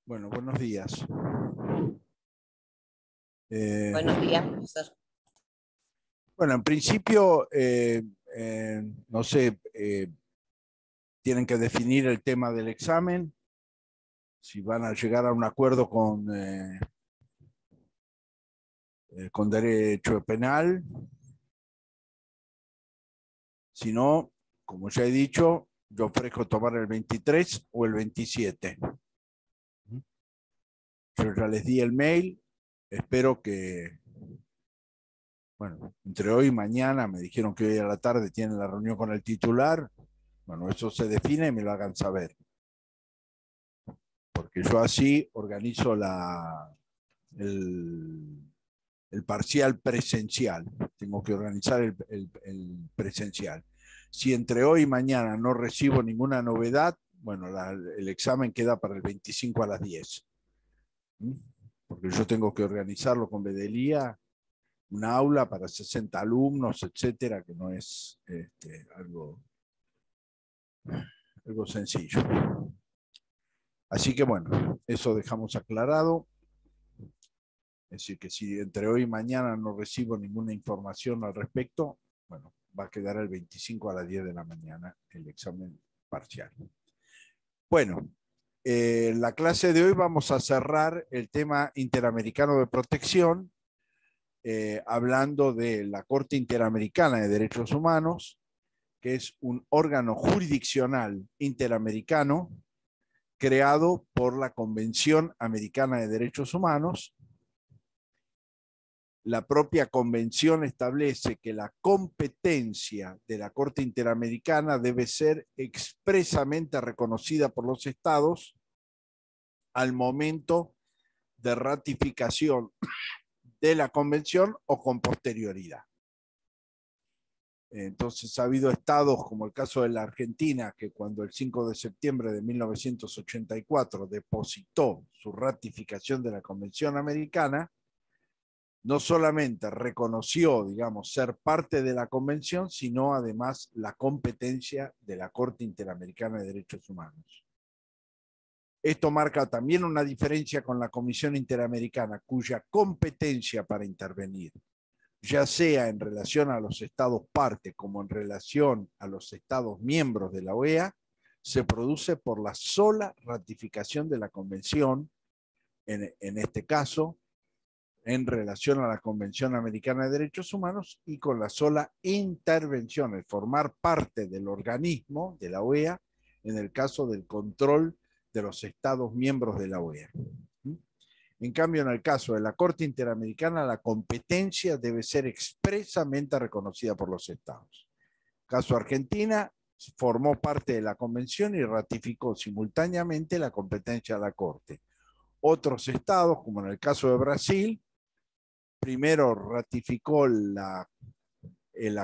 Bueno, buenos días. Buenos días, profesor. Bueno, en principio, no sé, tienen que definir el tema del examen, si van a llegar a un acuerdo con derecho penal. Si no, como ya he dicho, yo ofrezco tomar el 23 o el 27. Yo ya les di el mail, espero que, bueno, entre hoy y mañana me dijeron que hoy a la tarde tienen la reunión con el titular. Bueno, eso se define y me lo hagan saber. Porque yo así organizo el parcial presencial. Tengo que organizar el presencial. Si entre hoy y mañana no recibo ninguna novedad, bueno, el examen queda para el 25 a las 10. Porque yo tengo que organizarlo con Bedelía, una aula para 60 alumnos, etcétera, que no es algo sencillo. Así que bueno, eso dejamos aclarado. Es decir, que si entre hoy y mañana no recibo ninguna información al respecto, bueno, va a quedar el 25 a las 10 de la mañana el examen parcial. Bueno, en la clase de hoy vamos a cerrar el tema interamericano de protección, hablando de la Corte Interamericana de Derechos Humanos, que es un órgano jurisdiccional interamericano creado por la Convención Americana de Derechos Humanos. La propia convención establece que la competencia de la Corte Interamericana debe ser expresamente reconocida por los estados al momento de ratificación de la convención o con posterioridad. Entonces ha habido estados como el caso de la Argentina, que cuando el 5 de septiembre de 1984 depositó su ratificación de la Convención Americana, no solamente reconoció, digamos, ser parte de la convención, sino además la competencia de la Corte Interamericana de Derechos Humanos. Esto marca también una diferencia con la Comisión Interamericana, cuya competencia para intervenir, ya sea en relación a los estados parte como en relación a los estados miembros de la OEA, se produce por la sola ratificación de la convención, en este caso, en relación a la Convención Americana de Derechos Humanos y con la sola intervención, el formar parte del organismo de la OEA en el caso del control de los estados miembros de la OEA. En cambio, en el caso de la Corte Interamericana, la competencia debe ser expresamente reconocida por los estados. Caso Argentina, formó parte de la convención y ratificó simultáneamente la competencia de la Corte. Otros estados, como en el caso de Brasil, primero ratificó la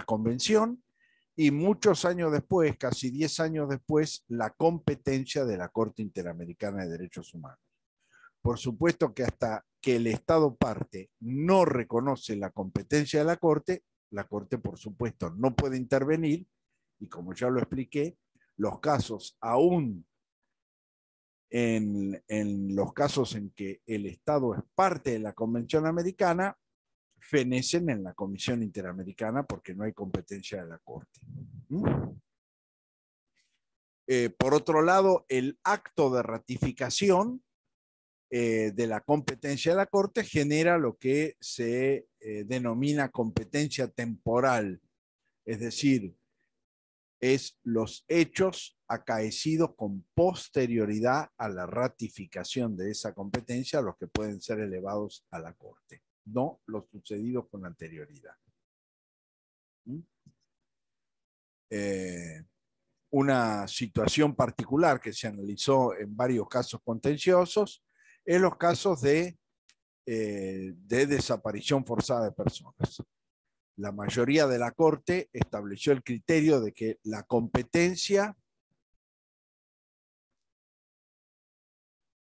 convención y muchos años después, casi 10 años después, la competencia de la Corte Interamericana de Derechos Humanos. Por supuesto que hasta que el Estado parte no reconoce la competencia de la Corte por supuesto no puede intervenir y como ya lo expliqué, los casos aún en los casos en que el Estado es parte de la Convención Americana, fenecen en la Comisión Interamericana porque no hay competencia de la Corte. Por otro lado, el acto de ratificación de la competencia de la Corte genera lo que se denomina competencia temporal, es decir, es los hechos acaecidos con posterioridad a la ratificación de esa competencia los que pueden ser elevados a la Corte, no los sucedidos con anterioridad. Una situación particular que se analizó en varios casos contenciosos es los casos de desaparición forzada de personas. La mayoría de la Corte estableció el criterio de que la competencia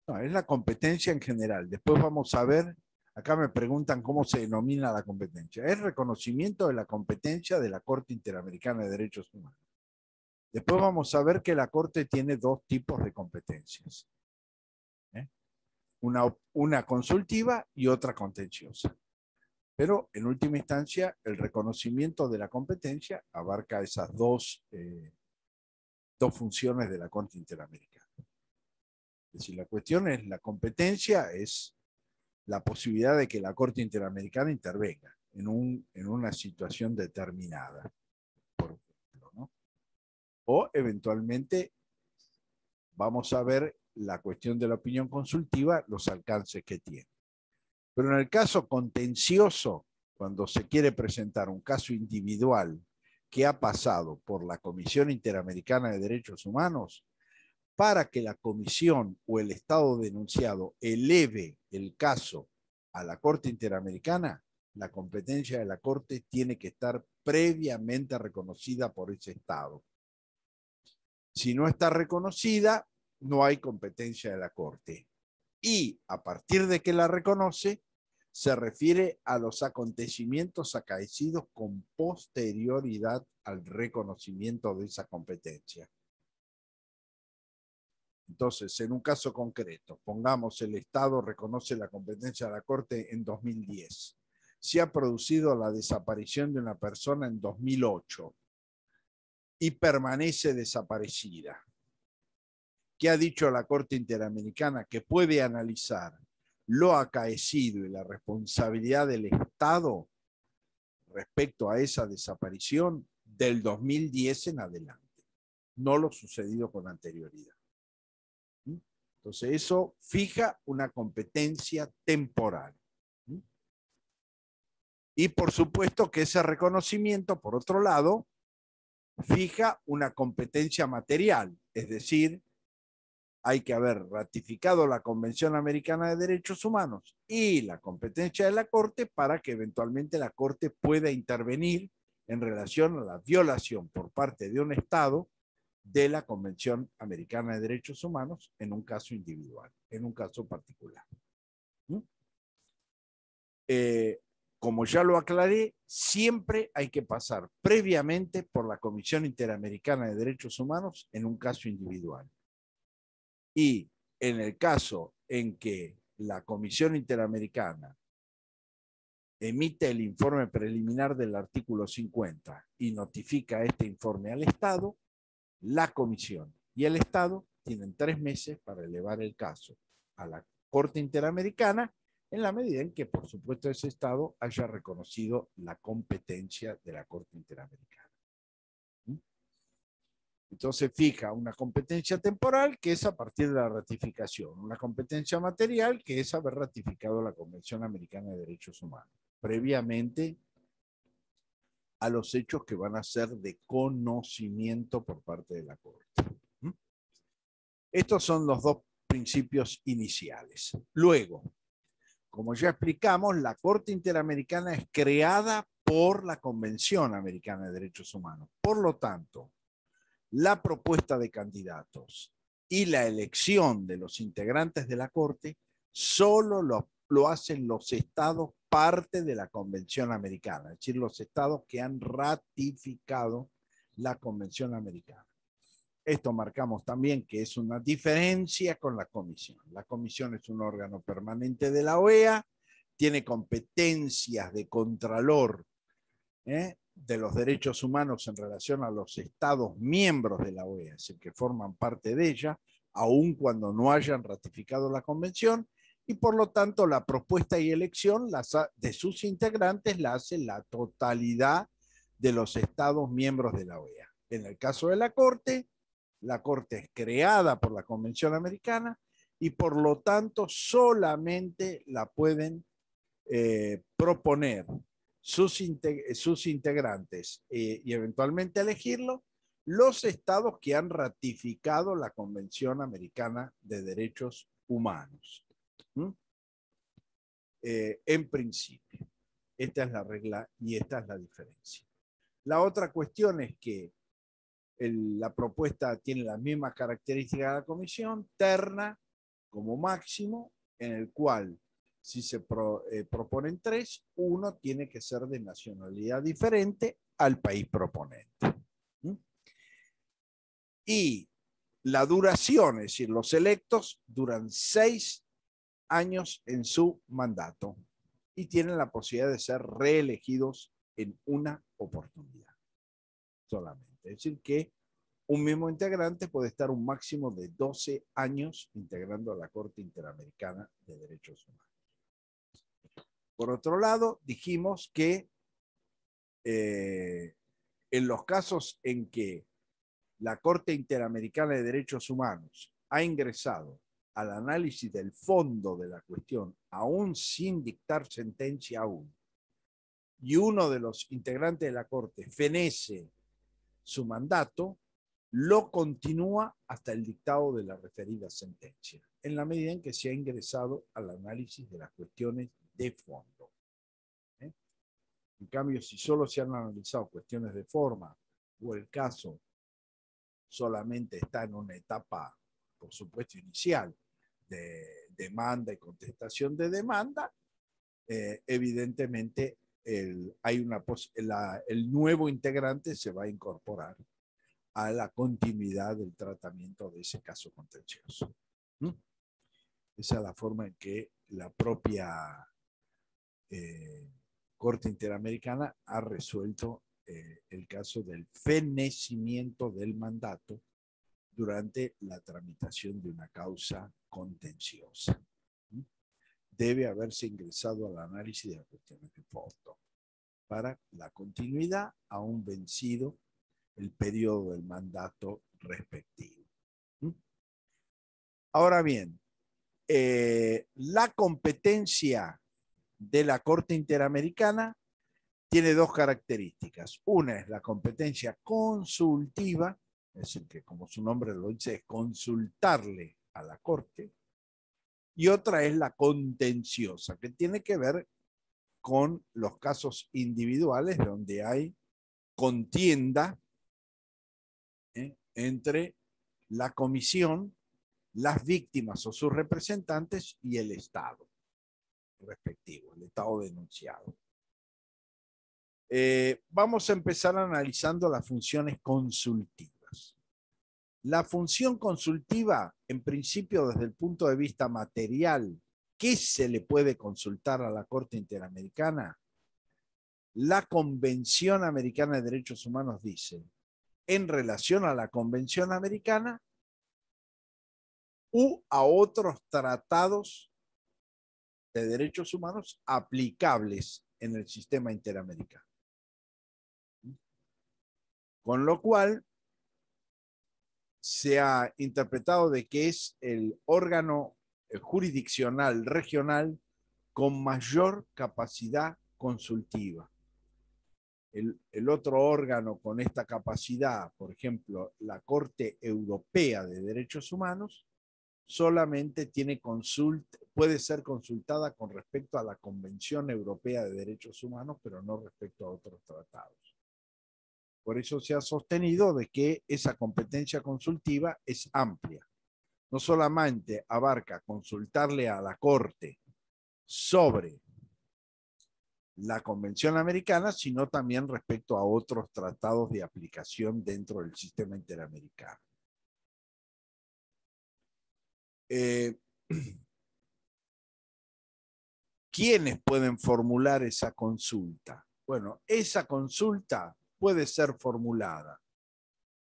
no, es la competencia en general. Después vamos a ver, acá me preguntan cómo se denomina la competencia. Es reconocimiento de la competencia de la Corte Interamericana de Derechos Humanos. Después vamos a ver que la Corte tiene dos tipos de competencias. una consultiva y otra contenciosa. Pero en última instancia, el reconocimiento de la competencia abarca esas dos funciones de la Corte Interamericana. Es decir, la cuestión es la competencia, es la posibilidad de que la Corte Interamericana intervenga en una situación determinada, por ejemplo, ¿no? O eventualmente vamos a ver la cuestión de la opinión consultiva, los alcances que tiene. Pero en el caso contencioso, cuando se quiere presentar un caso individual que ha pasado por la Comisión Interamericana de Derechos Humanos, para que la comisión o el Estado denunciado eleve el caso a la Corte Interamericana, la competencia de la Corte tiene que estar previamente reconocida por ese Estado. Si no está reconocida, no hay competencia de la Corte. Y a partir de que la reconoce, se refiere a los acontecimientos acaecidos con posterioridad al reconocimiento de esa competencia. Entonces, en un caso concreto, pongamos el Estado reconoce la competencia de la Corte en 2010. Se ha producido la desaparición de una persona en 2008 y permanece desaparecida. ¿Qué ha dicho la Corte Interamericana? Que puede analizar lo acaecido y la responsabilidad del Estado respecto a esa desaparición del 2010 en adelante, no lo sucedido con anterioridad. Entonces eso fija una competencia temporal. Y por supuesto que ese reconocimiento, por otro lado, fija una competencia material, es decir, hay que haber ratificado la Convención Americana de Derechos Humanos y la competencia de la Corte para que eventualmente la Corte pueda intervenir en relación a la violación por parte de un Estado de la Convención Americana de Derechos Humanos en un caso individual, en un caso particular. Como ya lo aclaré, siempre hay que pasar previamente por la Comisión Interamericana de Derechos Humanos en un caso individual. Y en el caso en que la Comisión Interamericana emite el informe preliminar del artículo 50 y notifica este informe al Estado, la Comisión y el Estado tienen 3 meses para elevar el caso a la Corte Interamericana en la medida en que, por supuesto, ese Estado haya reconocido la competencia de la Corte Interamericana. Entonces fija una competencia temporal que es a partir de la ratificación, una competencia material que es haber ratificado la Convención Americana de Derechos Humanos, previamente a los hechos que van a ser de conocimiento por parte de la Corte. Estos son los dos principios iniciales. Luego, como ya explicamos, la Corte Interamericana es creada por la Convención Americana de Derechos Humanos. Por lo tanto, la propuesta de candidatos y la elección de los integrantes de la Corte solo lo hacen los estados parte de la Convención Americana, es decir, los estados que han ratificado la Convención Americana. Esto marcamos también que es una diferencia con la Comisión. La Comisión es un órgano permanente de la OEA, tiene competencias de contralor de los derechos humanos en relación a los estados miembros de la OEA, es decir, que forman parte de ella, aun cuando no hayan ratificado la convención, y por lo tanto la propuesta y elección de sus integrantes la hace la totalidad de los estados miembros de la OEA. En el caso de la Corte es creada por la Convención Americana y por lo tanto solamente la pueden proponer sus integrantes y eventualmente elegirlo los estados que han ratificado la Convención Americana de Derechos Humanos. En principio, esta es la regla y esta es la diferencia. La otra cuestión es que la propuesta tiene las mismas características de la comisión, terna como máximo, en el cual si se proponen 3, uno tiene que ser de nacionalidad diferente al país proponente. Y la duración, es decir, los electos duran 6 años en su mandato y tienen la posibilidad de ser reelegidos en una oportunidad solamente. Es decir, que un mismo integrante puede estar un máximo de 12 años integrando a la Corte Interamericana de Derechos Humanos. Por otro lado, dijimos que en los casos en que la Corte Interamericana de Derechos Humanos ha ingresado al análisis del fondo de la cuestión, aún sin dictar sentencia aún, y uno de los integrantes de la Corte fenece su mandato, lo continúa hasta el dictado de la referida sentencia, en la medida en que se ha ingresado al análisis de las cuestiones de fondo. En cambio, si solo se han analizado cuestiones de forma o el caso solamente está en una etapa, por supuesto, inicial de demanda y contestación de demanda, evidentemente el nuevo integrante se va a incorporar a la continuidad del tratamiento de ese caso contencioso. Esa es la forma en que la propia Corte Interamericana ha resuelto el caso del fenecimiento del mandato durante la tramitación de una causa contenciosa. Debe haberse ingresado al análisis de las cuestiones de fondo para la continuidad aún vencido el periodo del mandato respectivo. Ahora bien, la competencia de la Corte Interamericana tiene dos características. Una es la competencia consultiva, es decir, que como su nombre lo dice, es consultarle a la Corte, y otra es la contenciosa, que tiene que ver con los casos individuales donde hay contienda entre la comisión, las víctimas o sus representantes y el Estado respectivo, el Estado denunciado. Vamos a empezar analizando las funciones consultivas. La función consultiva, en principio desde el punto de vista material, ¿qué se le puede consultar a la Corte Interamericana? La Convención Americana de Derechos Humanos dice, en relación a la Convención Americana u a otros tratados de derechos humanos aplicables en el sistema interamericano. Con lo cual, se ha interpretado de que es el órgano jurisdiccional regional con mayor capacidad consultiva. El otro órgano con esta capacidad, por ejemplo, la Corte Europea de Derechos Humanos, solamente puede ser consultada con respecto a la Convención Europea de Derechos Humanos, pero no respecto a otros tratados. Por eso se ha sostenido de que esa competencia consultiva es amplia. No solamente abarca consultarle a la Corte sobre la Convención Americana, sino también respecto a otros tratados de aplicación dentro del sistema interamericano. ¿Quiénes pueden formular esa consulta? Bueno, esa consulta puede ser formulada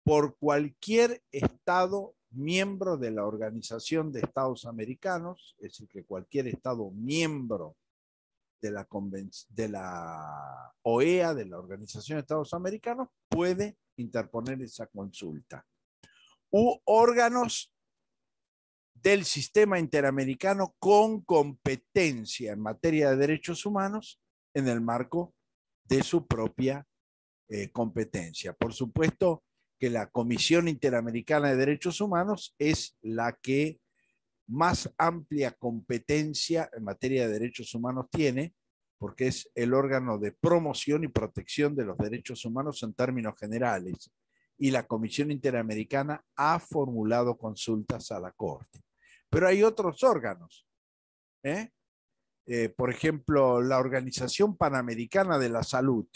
por cualquier Estado miembro de la Organización de Estados Americanos, es decir, que cualquier Estado miembro de la OEA, de la Organización de Estados Americanos, puede interponer esa consulta. U órganos del sistema interamericano con competencia en materia de derechos humanos en el marco de su propia competencia. Por supuesto que la Comisión Interamericana de Derechos Humanos es la que más amplia competencia en materia de derechos humanos tiene, porque es el órgano de promoción y protección de los derechos humanos en términos generales. Y la Comisión Interamericana ha formulado consultas a la Corte. Pero hay otros órganos. Por ejemplo, la Organización Panamericana de la Salud,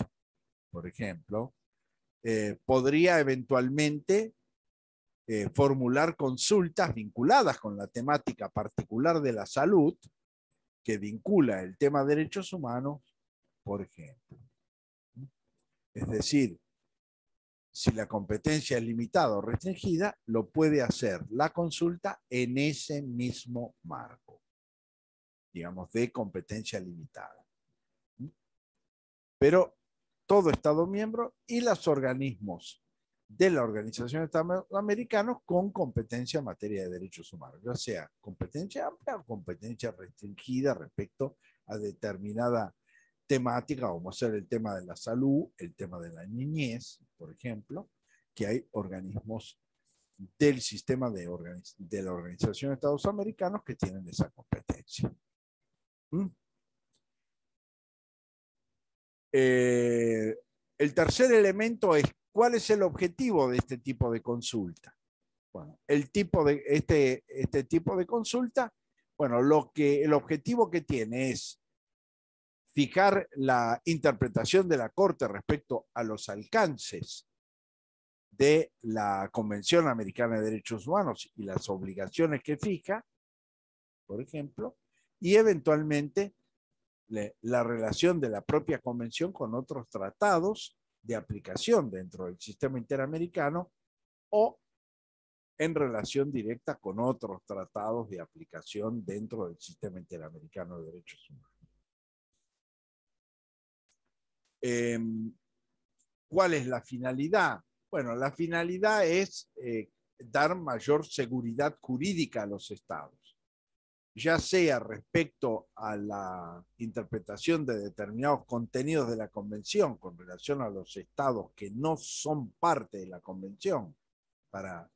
por ejemplo, podría eventualmente formular consultas vinculadas con la temática particular de la salud que vincula el tema de derechos humanos, por ejemplo. Es decir, si la competencia es limitada o restringida, lo puede hacer la consulta en ese mismo marco, digamos, de competencia limitada. Pero todo Estado miembro y los organismos de la Organización de Estados Americanos con competencia en materia de derechos humanos, ya sea competencia amplia o competencia restringida respecto a determinada temática, como ser el tema de la salud, el tema de la niñez, por ejemplo, que hay organismos del sistema de la Organización de Estados Americanos que tienen esa competencia. El tercer elemento es ¿cuál es el objetivo de este tipo de consulta? Bueno, el tipo de, este tipo de consulta, bueno, el objetivo que tiene es fijar la interpretación de la Corte respecto a los alcances de la Convención Americana de Derechos Humanos y las obligaciones que fija, por ejemplo, y eventualmente la relación de la propia convención con otros tratados de aplicación dentro del sistema interamericano o en relación directa con otros tratados de aplicación dentro del sistema interamericano de derechos humanos. ¿Cuál es la finalidad? Bueno, la finalidad es dar mayor seguridad jurídica a los estados, ya sea respecto a la interpretación de determinados contenidos de la convención con relación a los estados que no son parte de la convención para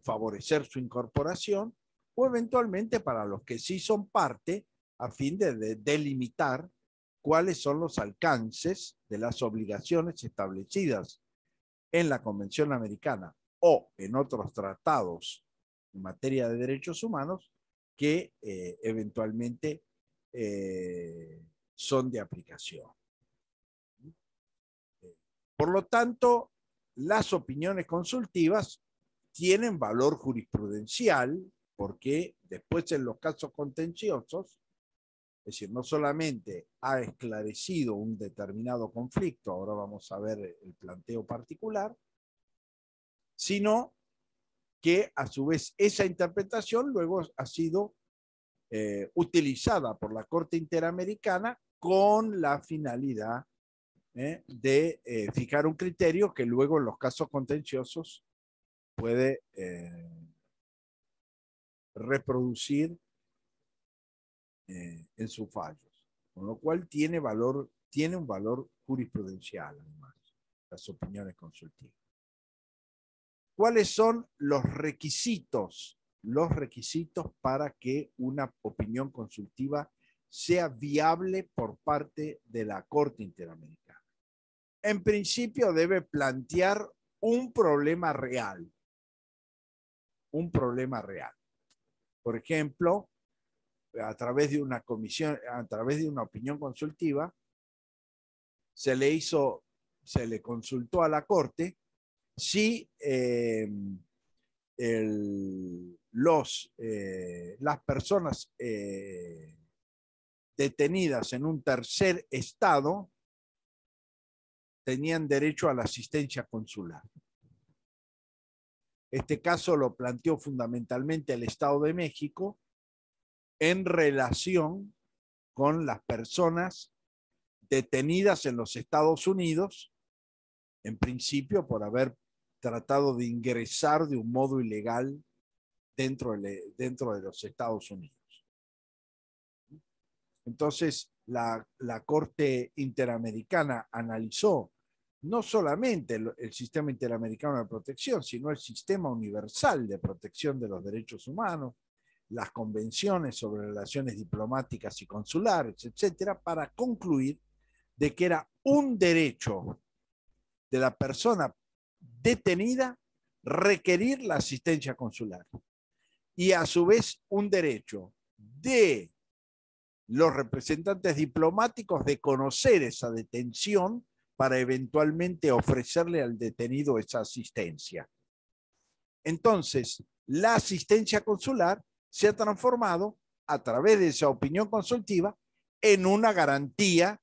favorecer su incorporación, o eventualmente para los que sí son parte a fin de delimitar cuáles son los alcances de las obligaciones establecidas en la Convención Americana o en otros tratados en materia de derechos humanos que eventualmente son de aplicación. Por lo tanto, las opiniones consultivas tienen valor jurisprudencial porque después en los casos contenciosos, es decir, no solamente ha esclarecido un determinado conflicto, ahora vamos a ver el planteo particular, sino que a su vez esa interpretación luego ha sido utilizada por la Corte Interamericana con la finalidad de fijar un criterio que luego en los casos contenciosos puede reproducir en sus fallos, con lo cual tiene un valor jurisprudencial además, las opiniones consultivas. ¿Cuáles son los requisitos para que una opinión consultiva sea viable por parte de la Corte Interamericana? En principio debe plantear un problema real. Un problema real. Por ejemplo, a través de una comisión, a través de una opinión consultiva, se le consultó a la Corte si las personas detenidas en un tercer estado tenían derecho a la asistencia consular. Este caso lo planteó fundamentalmente el Estado de México en relación con las personas detenidas en los Estados Unidos, en principio por haber tratado de ingresar de un modo ilegal dentro de los Estados Unidos. Entonces, la Corte Interamericana analizó no solamente el sistema interamericano de protección, sino el sistema universal de protección de los derechos humanos, las convenciones sobre relaciones diplomáticas y consulares, etcétera, para concluir de que era un derecho de la persona detenida requerir la asistencia consular y a su vez un derecho de los representantes diplomáticos de conocer esa detención para eventualmente ofrecerle al detenido esa asistencia. Entonces, la asistencia consular se ha transformado a través de esa opinión consultiva en una garantía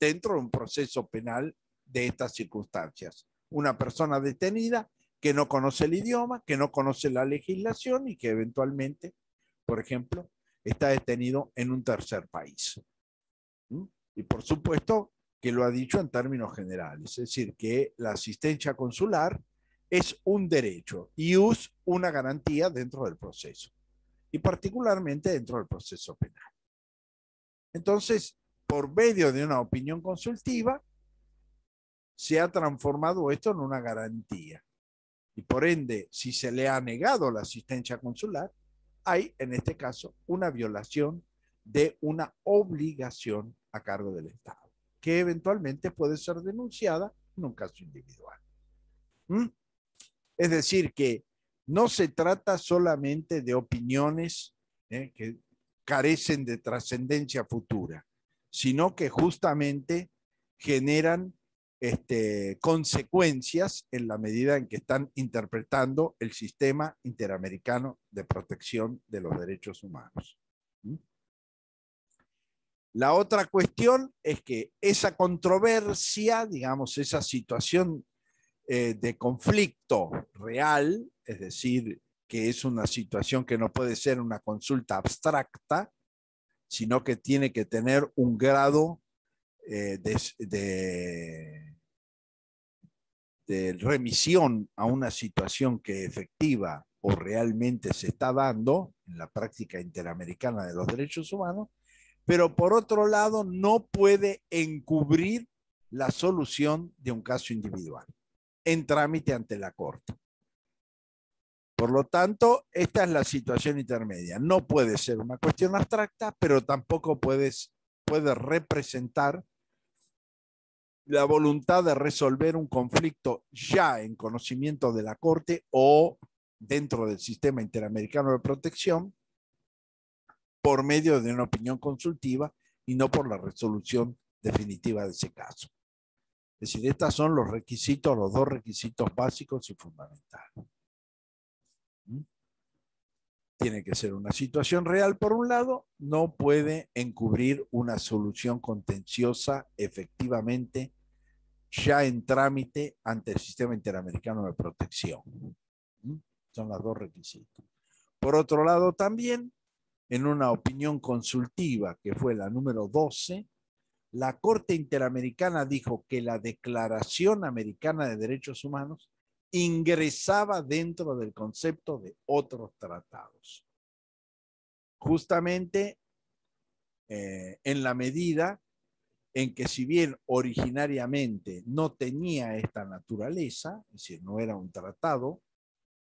dentro de un proceso penal de estas circunstancias. Una persona detenida que no conoce el idioma, que no conoce la legislación y que eventualmente, por ejemplo, está detenido en un tercer país. Y por supuesto que lo ha dicho en términos generales, es decir, que la asistencia consular es un derecho y es una garantía dentro del proceso, y particularmente dentro del proceso penal. Entonces, por medio de una opinión consultiva, se ha transformado esto en una garantía. Y por ende, si se le ha negado la asistencia consular, hay, en este caso, una violación de una obligación a cargo del Estado, que eventualmente puede ser denunciada en un caso individual. Es decir, que no se trata solamente de opiniones que carecen de trascendencia futura, sino que justamente generan consecuencias en la medida en que están interpretando el sistema interamericano de protección de los derechos humanos. La otra cuestión es que esa controversia, digamos, esa situación de conflicto real, es decir, que es una situación que no puede ser una consulta abstracta, sino que tiene que tener un grado de remisión a una situación que efectiva o realmente se está dando en la práctica interamericana de los derechos humanos, pero por otro lado no puede encubrir la solución de un caso individual en trámite ante la Corte. Por lo tanto, esta es la situación intermedia. No puede ser una cuestión abstracta, pero tampoco puede representar la voluntad de resolver un conflicto ya en conocimiento de la Corte o dentro del sistema interamericano de protección por medio de una opinión consultiva y no por la resolución definitiva de ese caso. Es decir, estos son los requisitos, los dos requisitos básicos y fundamentales. Tiene que ser una situación real por un lado, no puede encubrir una solución contenciosa efectivamente ya en trámite ante el sistema interamericano de protección. Son los dos requisitos. Por otro lado también, en una opinión consultiva que fue la número 12, la Corte Interamericana dijo que la Declaración Americana de Derechos Humanos ingresaba dentro del concepto de otros tratados. Justamente en la medida en que si bien originariamente no tenía esta naturaleza, es decir, no era un tratado,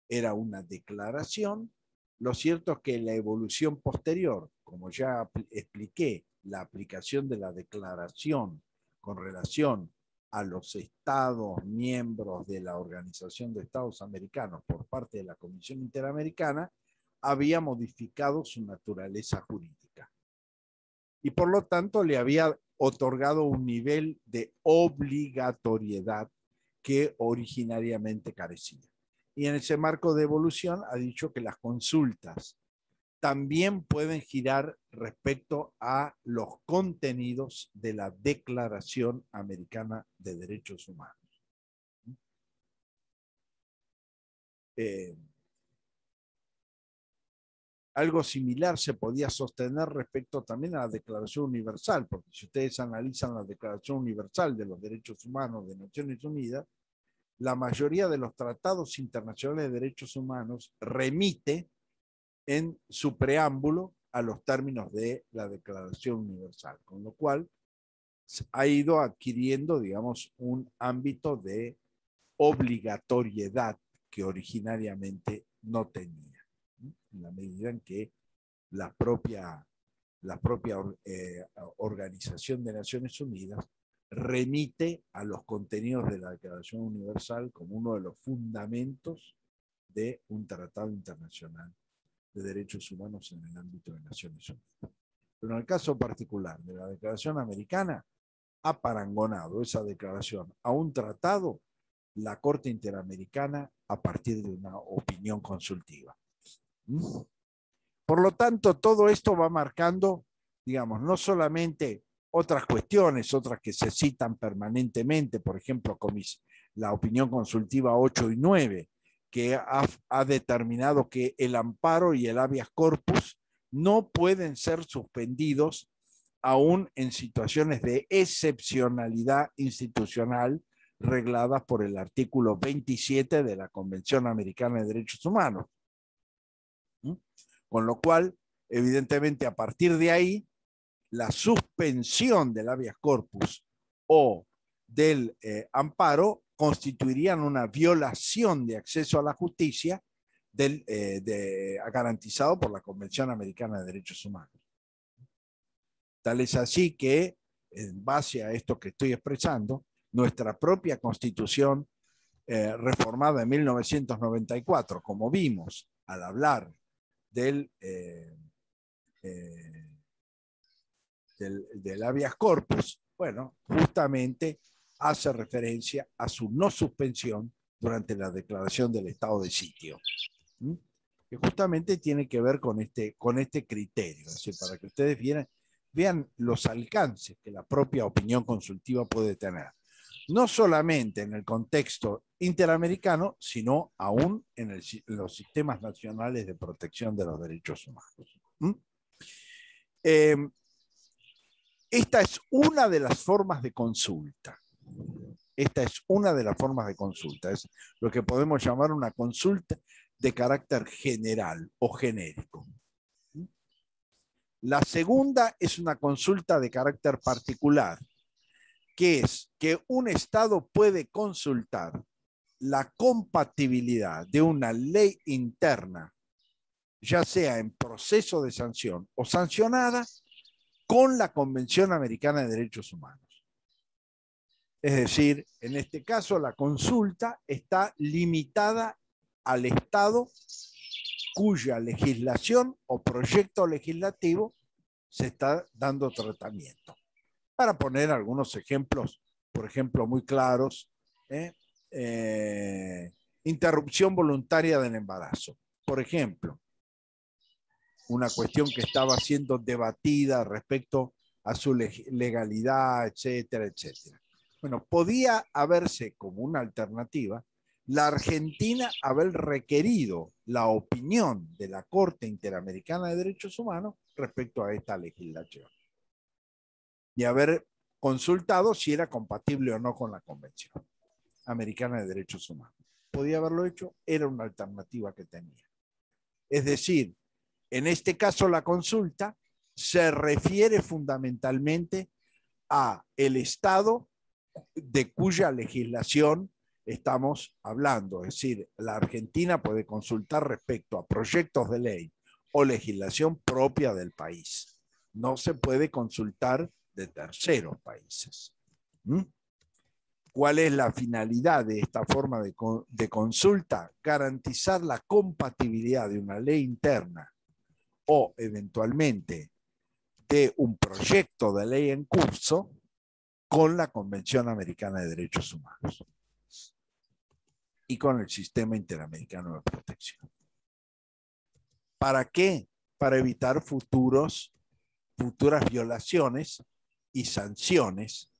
era una declaración, lo cierto es que la evolución posterior, como ya expliqué, la aplicación de la declaración con relación a los estados miembros de la Organización de Estados Americanos por parte de la Comisión Interamericana, había modificado su naturaleza jurídica. Y por lo tanto le había otorgado un nivel de obligatoriedad que originariamente carecía. Y en ese marco de evolución ha dicho que las consultas también pueden girar respecto a los contenidos de la Declaración Americana de Derechos Humanos. Algo similar se podía sostener respecto también a la Declaración Universal, porque si ustedes analizan la Declaración Universal de los Derechos Humanos de Naciones Unidas, la mayoría de los tratados internacionales de derechos humanos remite en su preámbulo a los términos de la Declaración Universal, con lo cual ha ido adquiriendo, digamos, un ámbito de obligatoriedad que originariamente no tenía, en la medida en que la propia Organización de Naciones Unidas remite a los contenidos de la Declaración Universal como uno de los fundamentos de un tratado internacional de derechos humanos en el ámbito de Naciones Unidas. Pero en el caso particular de la Declaración Americana, ha parangonado esa declaración a un tratado la Corte Interamericana a partir de una opinión consultiva. Por lo tanto, todo esto va marcando, digamos, no solamente otras cuestiones, otras que se citan permanentemente, por ejemplo, la opinión consultiva 8 y 9, que ha determinado que el amparo y el habeas corpus no pueden ser suspendidos aún en situaciones de excepcionalidad institucional regladas por el artículo 27 de la Convención Americana de Derechos Humanos. Con lo cual, evidentemente, a partir de ahí, la suspensión del habeas corpus o del amparo constituirían una violación de acceso a la justicia garantizado por la Convención Americana de Derechos Humanos. Tal es así que, en base a esto que estoy expresando, nuestra propia Constitución reformada en 1994, como vimos al hablar del habeas corpus, bueno, justamente hace referencia a su no suspensión durante la declaración del estado de sitio, que justamente tiene que ver con este criterio, es decir, para que ustedes vean los alcances que la propia opinión consultiva puede tener, no solamente en el contexto interamericano, sino aún en los sistemas nacionales de protección de los derechos humanos. Esta es una de las formas de consulta. Esta es una de las formas de consulta. Es lo que podemos llamar una consulta de carácter general o genérico. La segunda es una consulta de carácter particular, que es que un Estado puede consultar la compatibilidad de una ley interna, ya sea en proceso de sanción o sancionada, con la Convención Americana de Derechos Humanos. Es decir, en este caso la consulta está limitada al Estado cuya legislación o proyecto legislativo se está dando tratamiento. Para poner algunos ejemplos, por ejemplo, muy claros, interrupción voluntaria del embarazo. Por ejemplo, una cuestión que estaba siendo debatida respecto a su legalidad, etcétera, etcétera. Bueno, podía haberse como una alternativa la Argentina haber requerido la opinión de la Corte Interamericana de Derechos Humanos respecto a esta legislación y haber consultado si era compatible o no con la Convención Americana de Derechos Humanos. Podía haberlo hecho, era una alternativa que tenía. Es decir, en este caso la consulta se refiere fundamentalmente a el Estado de cuya legislación estamos hablando. Es decir, la Argentina puede consultar respecto a proyectos de ley o legislación propia del país. No se puede consultar de terceros países. ¿Cuál es la finalidad de esta forma de consulta? Garantizar la compatibilidad de una ley interna o eventualmente de un proyecto de ley en curso con la Convención Americana de Derechos Humanos y con el Sistema Interamericano de Protección. ¿Para qué? Para evitar futuras violaciones y sanciones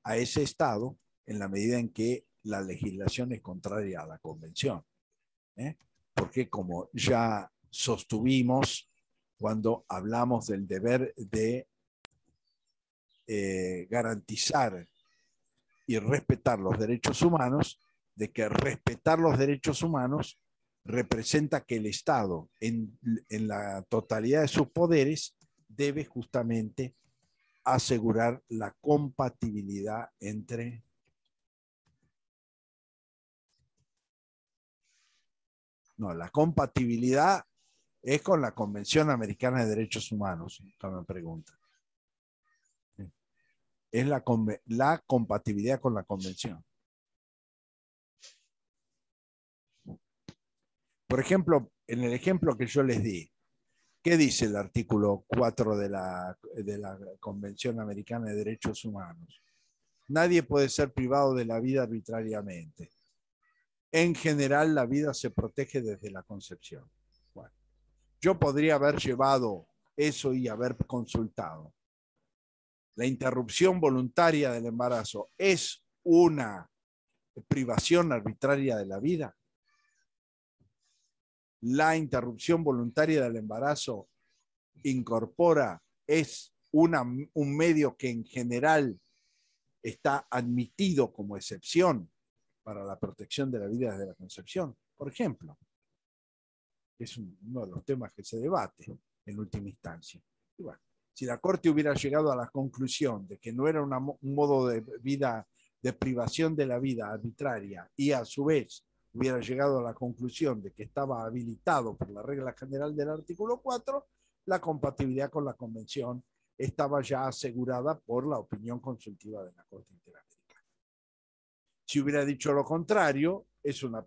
a ese Estado en la medida en que la legislación es contraria a la Convención. Porque como ya sostuvimos cuando hablamos del deber de garantizar y respetar los derechos humanos, de que respetar los derechos humanos representa que el Estado, en la totalidad de sus poderes, debe justamente asegurar la compatibilidad entre la compatibilidad es con la Convención Americana de Derechos Humanos, me pregunta. Es la compatibilidad con la Convención. Por ejemplo, en el ejemplo que yo les di, ¿qué dice el artículo 4 de la Convención Americana de Derechos Humanos? Nadie puede ser privado de la vida arbitrariamente. En general, la vida se protege desde la concepción. Bueno, yo podría haber llevado eso y haber consultado. La interrupción voluntaria del embarazo es una privación arbitraria de la vida. La interrupción voluntaria del embarazo incorpora, es un medio que en general está admitido como excepción para la protección de la vida desde la concepción. Por ejemplo, es uno de los temas que se debate en última instancia. Y bueno, si la Corte hubiera llegado a la conclusión de que no era un modo de vida, de privación de la vida arbitraria, y a su vez hubiera llegado a la conclusión de que estaba habilitado por la regla general del artículo 4, la compatibilidad con la Convención estaba ya asegurada por la opinión consultiva de la Corte Interamericana. Si hubiera dicho lo contrario, es una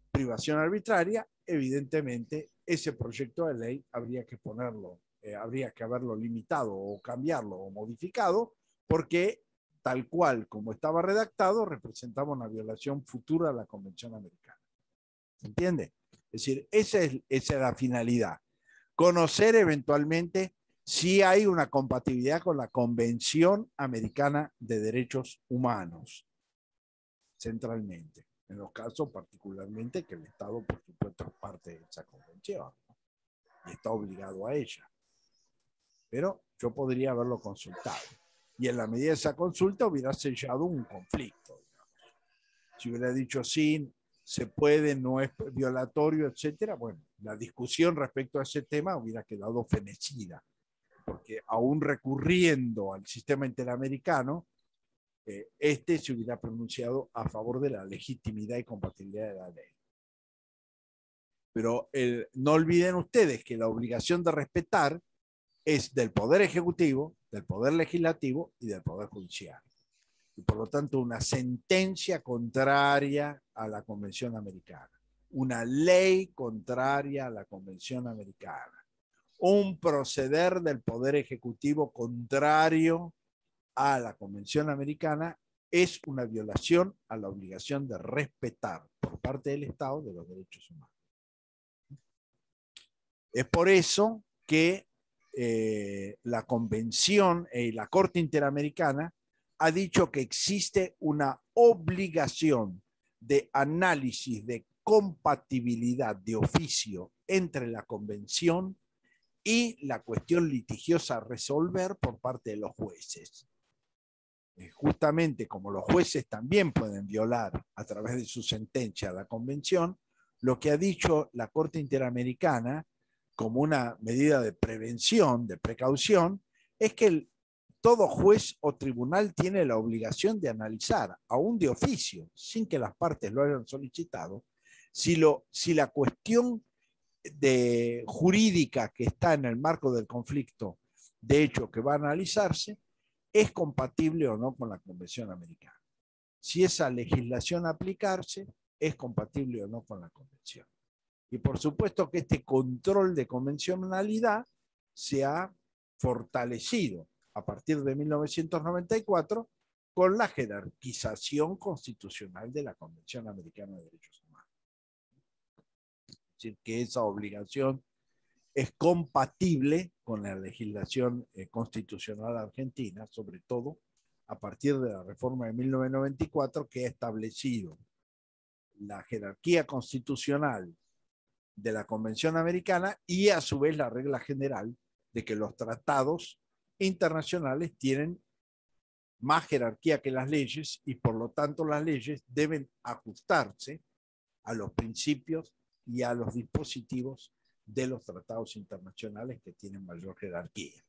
privación arbitraria, evidentemente ese proyecto de ley habría que ponerlo, habría que haberlo limitado o cambiarlo o modificado, porque tal cual como estaba redactado representaba una violación futura a la Convención Americana. ¿Se entiende? Es decir, esa es la finalidad. Conocer eventualmente si hay una compatibilidad con la Convención Americana de Derechos Humanos, centralmente. En los casos particularmente que el Estado, por supuesto, es parte de esa convención, ¿no? Y está obligado a ella. Pero yo podría haberlo consultado. Y en la medida de esa consulta hubiera sellado un conflicto, digamos. Si hubiera dicho sí, se puede, no es violatorio, etcétera, bueno, la discusión respecto a ese tema hubiera quedado fenecida, porque aún recurriendo al sistema interamericano, este se hubiera pronunciado a favor de la legitimidad y compatibilidad de la ley. Pero no olviden ustedes que la obligación de respetar es del Poder Ejecutivo, del Poder Legislativo y del Poder Judicial. Y por lo tanto, una sentencia contraria a la Convención Americana, una ley contraria a la Convención Americana, un proceder del Poder Ejecutivo contrario a la Convención Americana es una violación a la obligación de respetar por parte del Estado de los derechos humanos. Es por eso que la Convención y la Corte Interamericana ha dicho que existe una obligación de análisis de compatibilidad de oficio entre la Convención y la cuestión litigiosa a resolver por parte de los jueces. Justamente como los jueces también pueden violar a través de su sentencia la Convención, lo que ha dicho la Corte Interamericana como una medida de prevención, de precaución, es que todo juez o tribunal tiene la obligación de analizar, aún de oficio, sin que las partes lo hayan solicitado, si la cuestión jurídica que está en el marco del conflicto, de hecho que va a analizarse, es compatible o no con la Convención Americana. Si esa legislación a aplicarse es compatible o no con la Convención. Y por supuesto que este control de convencionalidad se ha fortalecido a partir de 1994 con la jerarquización constitucional de la Convención Americana de Derechos Humanos. Es decir, que esa obligación es compatible con la legislación constitucional argentina, sobre todo a partir de la reforma de 1994 que ha establecido la jerarquía constitucional de la Convención Americana y a su vez la regla general de que los tratados internacionales tienen más jerarquía que las leyes y por lo tanto las leyes deben ajustarse a los principios y a los dispositivos de los tratados internacionales que tienen mayor jerarquía.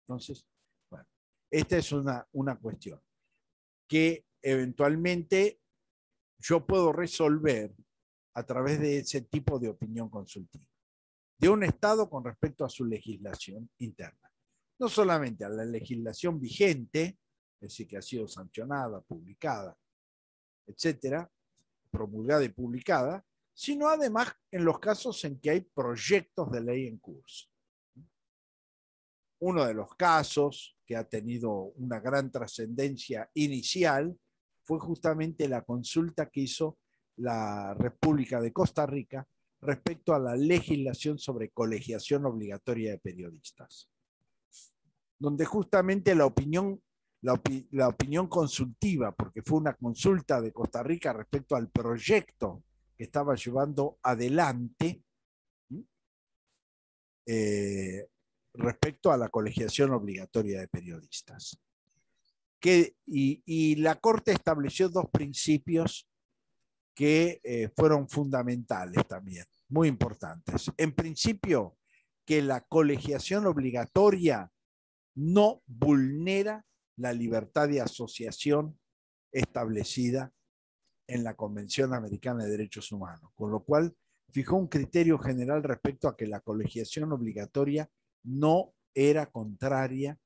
Entonces, bueno, esta es una cuestión que eventualmente yo puedo resolver a través de ese tipo de opinión consultiva de un Estado con respecto a su legislación interna. No solamente a la legislación vigente, es decir, que ha sido sancionada, publicada, etcétera, promulgada y publicada, sino además en los casos en que hay proyectos de ley en curso. Uno de los casos que ha tenido una gran trascendencia inicial fue justamente la consulta que hizo la República de Costa Rica respecto a la legislación sobre colegiación obligatoria de periodistas, donde justamente la opinión consultiva, porque fue una consulta de Costa Rica respecto al proyecto que estaba llevando adelante respecto a la colegiación obligatoria de periodistas. Y la Corte estableció dos principios que fueron fundamentales también, muy importantes. En principio, que la colegiación obligatoria no vulnera la libertad de asociación establecida en la Convención Americana de Derechos Humanos, con lo cual fijó un criterio general respecto a que la colegiación obligatoria no era contraria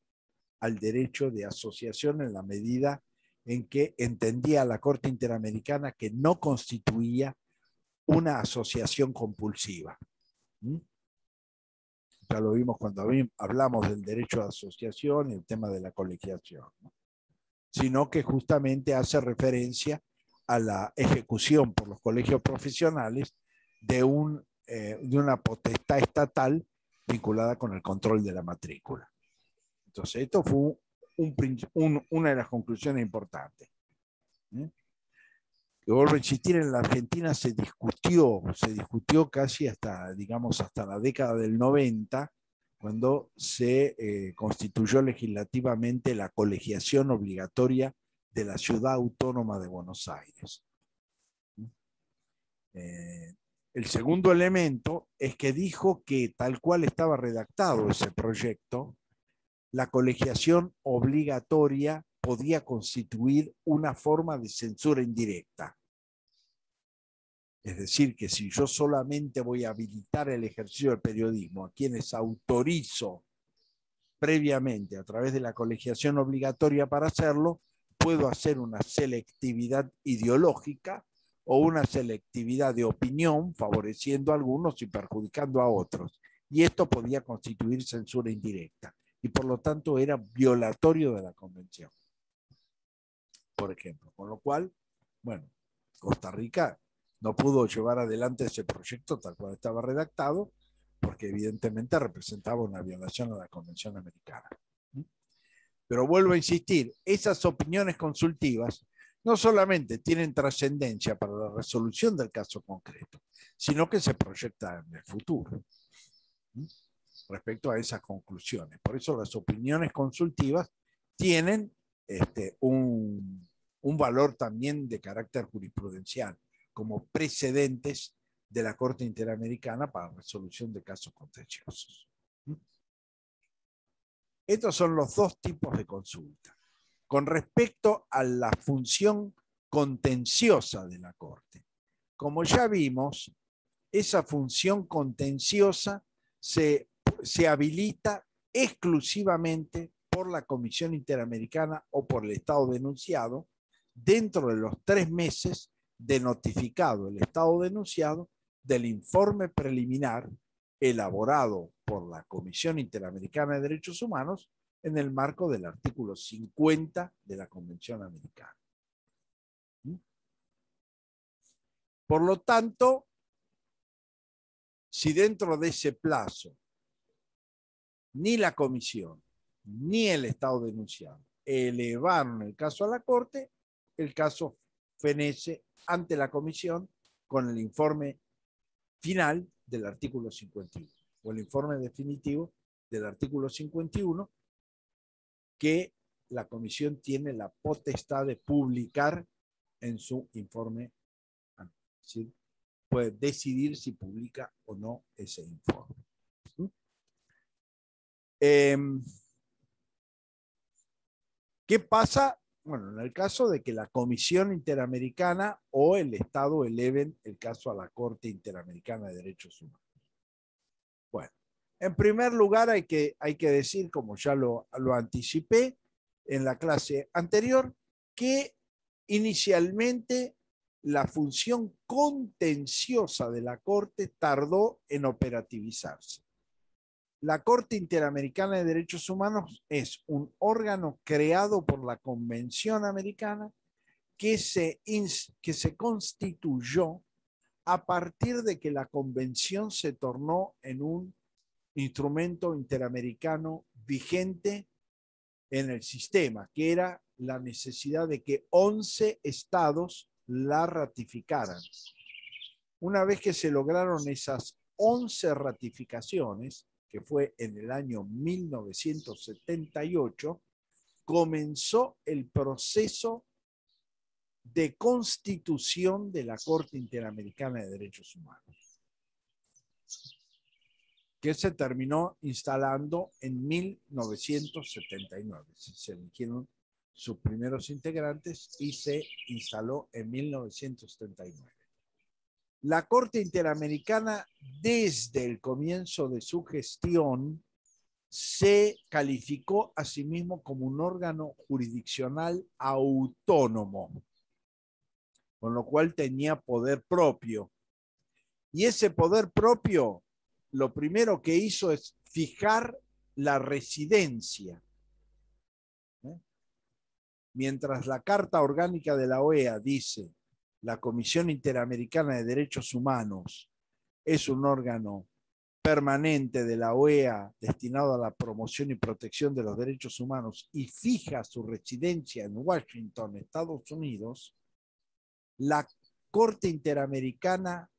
al derecho de asociación en la medida en que entendía la Corte Interamericana que no constituía una asociación compulsiva. Ya lo vimos cuando hablamos del derecho de asociación y el tema de la colegiación, ¿no? Sino que justamente hace referencia a la ejecución por los colegios profesionales de una potestad estatal vinculada con el control de la matrícula. Entonces, esto fue una de las conclusiones importantes. Yo vuelvo a insistir, en la Argentina se discutió casi hasta la década del 90, cuando se constituyó legislativamente la colegiación obligatoria de la Ciudad Autónoma de Buenos Aires. El segundo elemento es que dijo que tal cual estaba redactado ese proyecto, la colegiación obligatoria podía constituir una forma de censura indirecta. Es decir, que si yo solamente voy a habilitar el ejercicio del periodismo a quienes autorizo previamente a través de la colegiación obligatoria para hacerlo, puedo hacer una selectividad ideológica o una selectividad de opinión, favoreciendo a algunos y perjudicando a otros. Y esto podía constituir censura indirecta. Y por lo tanto era violatorio de la Convención, por ejemplo. Con lo cual, bueno, Costa Rica no pudo llevar adelante ese proyecto tal cual estaba redactado, porque evidentemente representaba una violación a la Convención Americana. Pero vuelvo a insistir, esas opiniones consultivas no solamente tienen trascendencia para la resolución del caso concreto, sino que se proyectan en el futuro respecto a esas conclusiones. Por eso las opiniones consultivas tienen un valor también de carácter jurisprudencial, como precedentes de la Corte Interamericana para resolución de casos contenciosos. Estos son los dos tipos de consulta. Con respecto a la función contenciosa de la Corte, como ya vimos, esa función contenciosa se habilita exclusivamente por la Comisión Interamericana o por el Estado denunciado dentro de los 3 meses de notificado el Estado denunciado del informe preliminar elaborado por la Comisión Interamericana de Derechos Humanos en el marco del artículo 50 de la Convención Americana. Por lo tanto, si dentro de ese plazo ni la Comisión ni el Estado denunciado elevaron el caso a la Corte, el caso fenece ante la Comisión con el informe final del artículo 51, o el informe definitivo del artículo 51, que la Comisión tiene la potestad de publicar en su informe. Es decir, puede decidir si publica o no ese informe. ¿Qué pasa? Bueno, en el caso de que la Comisión Interamericana o el Estado eleven el caso a la Corte Interamericana de Derechos Humanos. Bueno, en primer lugar hay que decir, como ya lo anticipé en la clase anterior, que inicialmente la función contenciosa de la Corte tardó en operativizarse. La Corte Interamericana de Derechos Humanos es un órgano creado por la Convención Americana que se constituyó a partir de que la convención se tornó en un instrumento interamericano vigente en el sistema, que era la necesidad de que 11 estados la ratificaran. Una vez que se lograron esas 11 ratificaciones, que fue en el año 1978, comenzó el proceso de constitución de la Corte Interamericana de Derechos Humanos, que se terminó instalando en 1979. Se eligieron sus primeros integrantes y se instaló en 1979. La Corte Interamericana, desde el comienzo de su gestión, se calificó a sí mismo como un órgano jurisdiccional autónomo, con lo cual tenía poder propio. Y ese poder propio, lo primero que hizo es fijar la residencia. Mientras la Carta Orgánica de la OEA dice: la Comisión Interamericana de Derechos Humanos es un órgano permanente de la OEA destinado a la promoción y protección de los derechos humanos y fija su residencia en Washington, Estados Unidos, la Corte Interamericana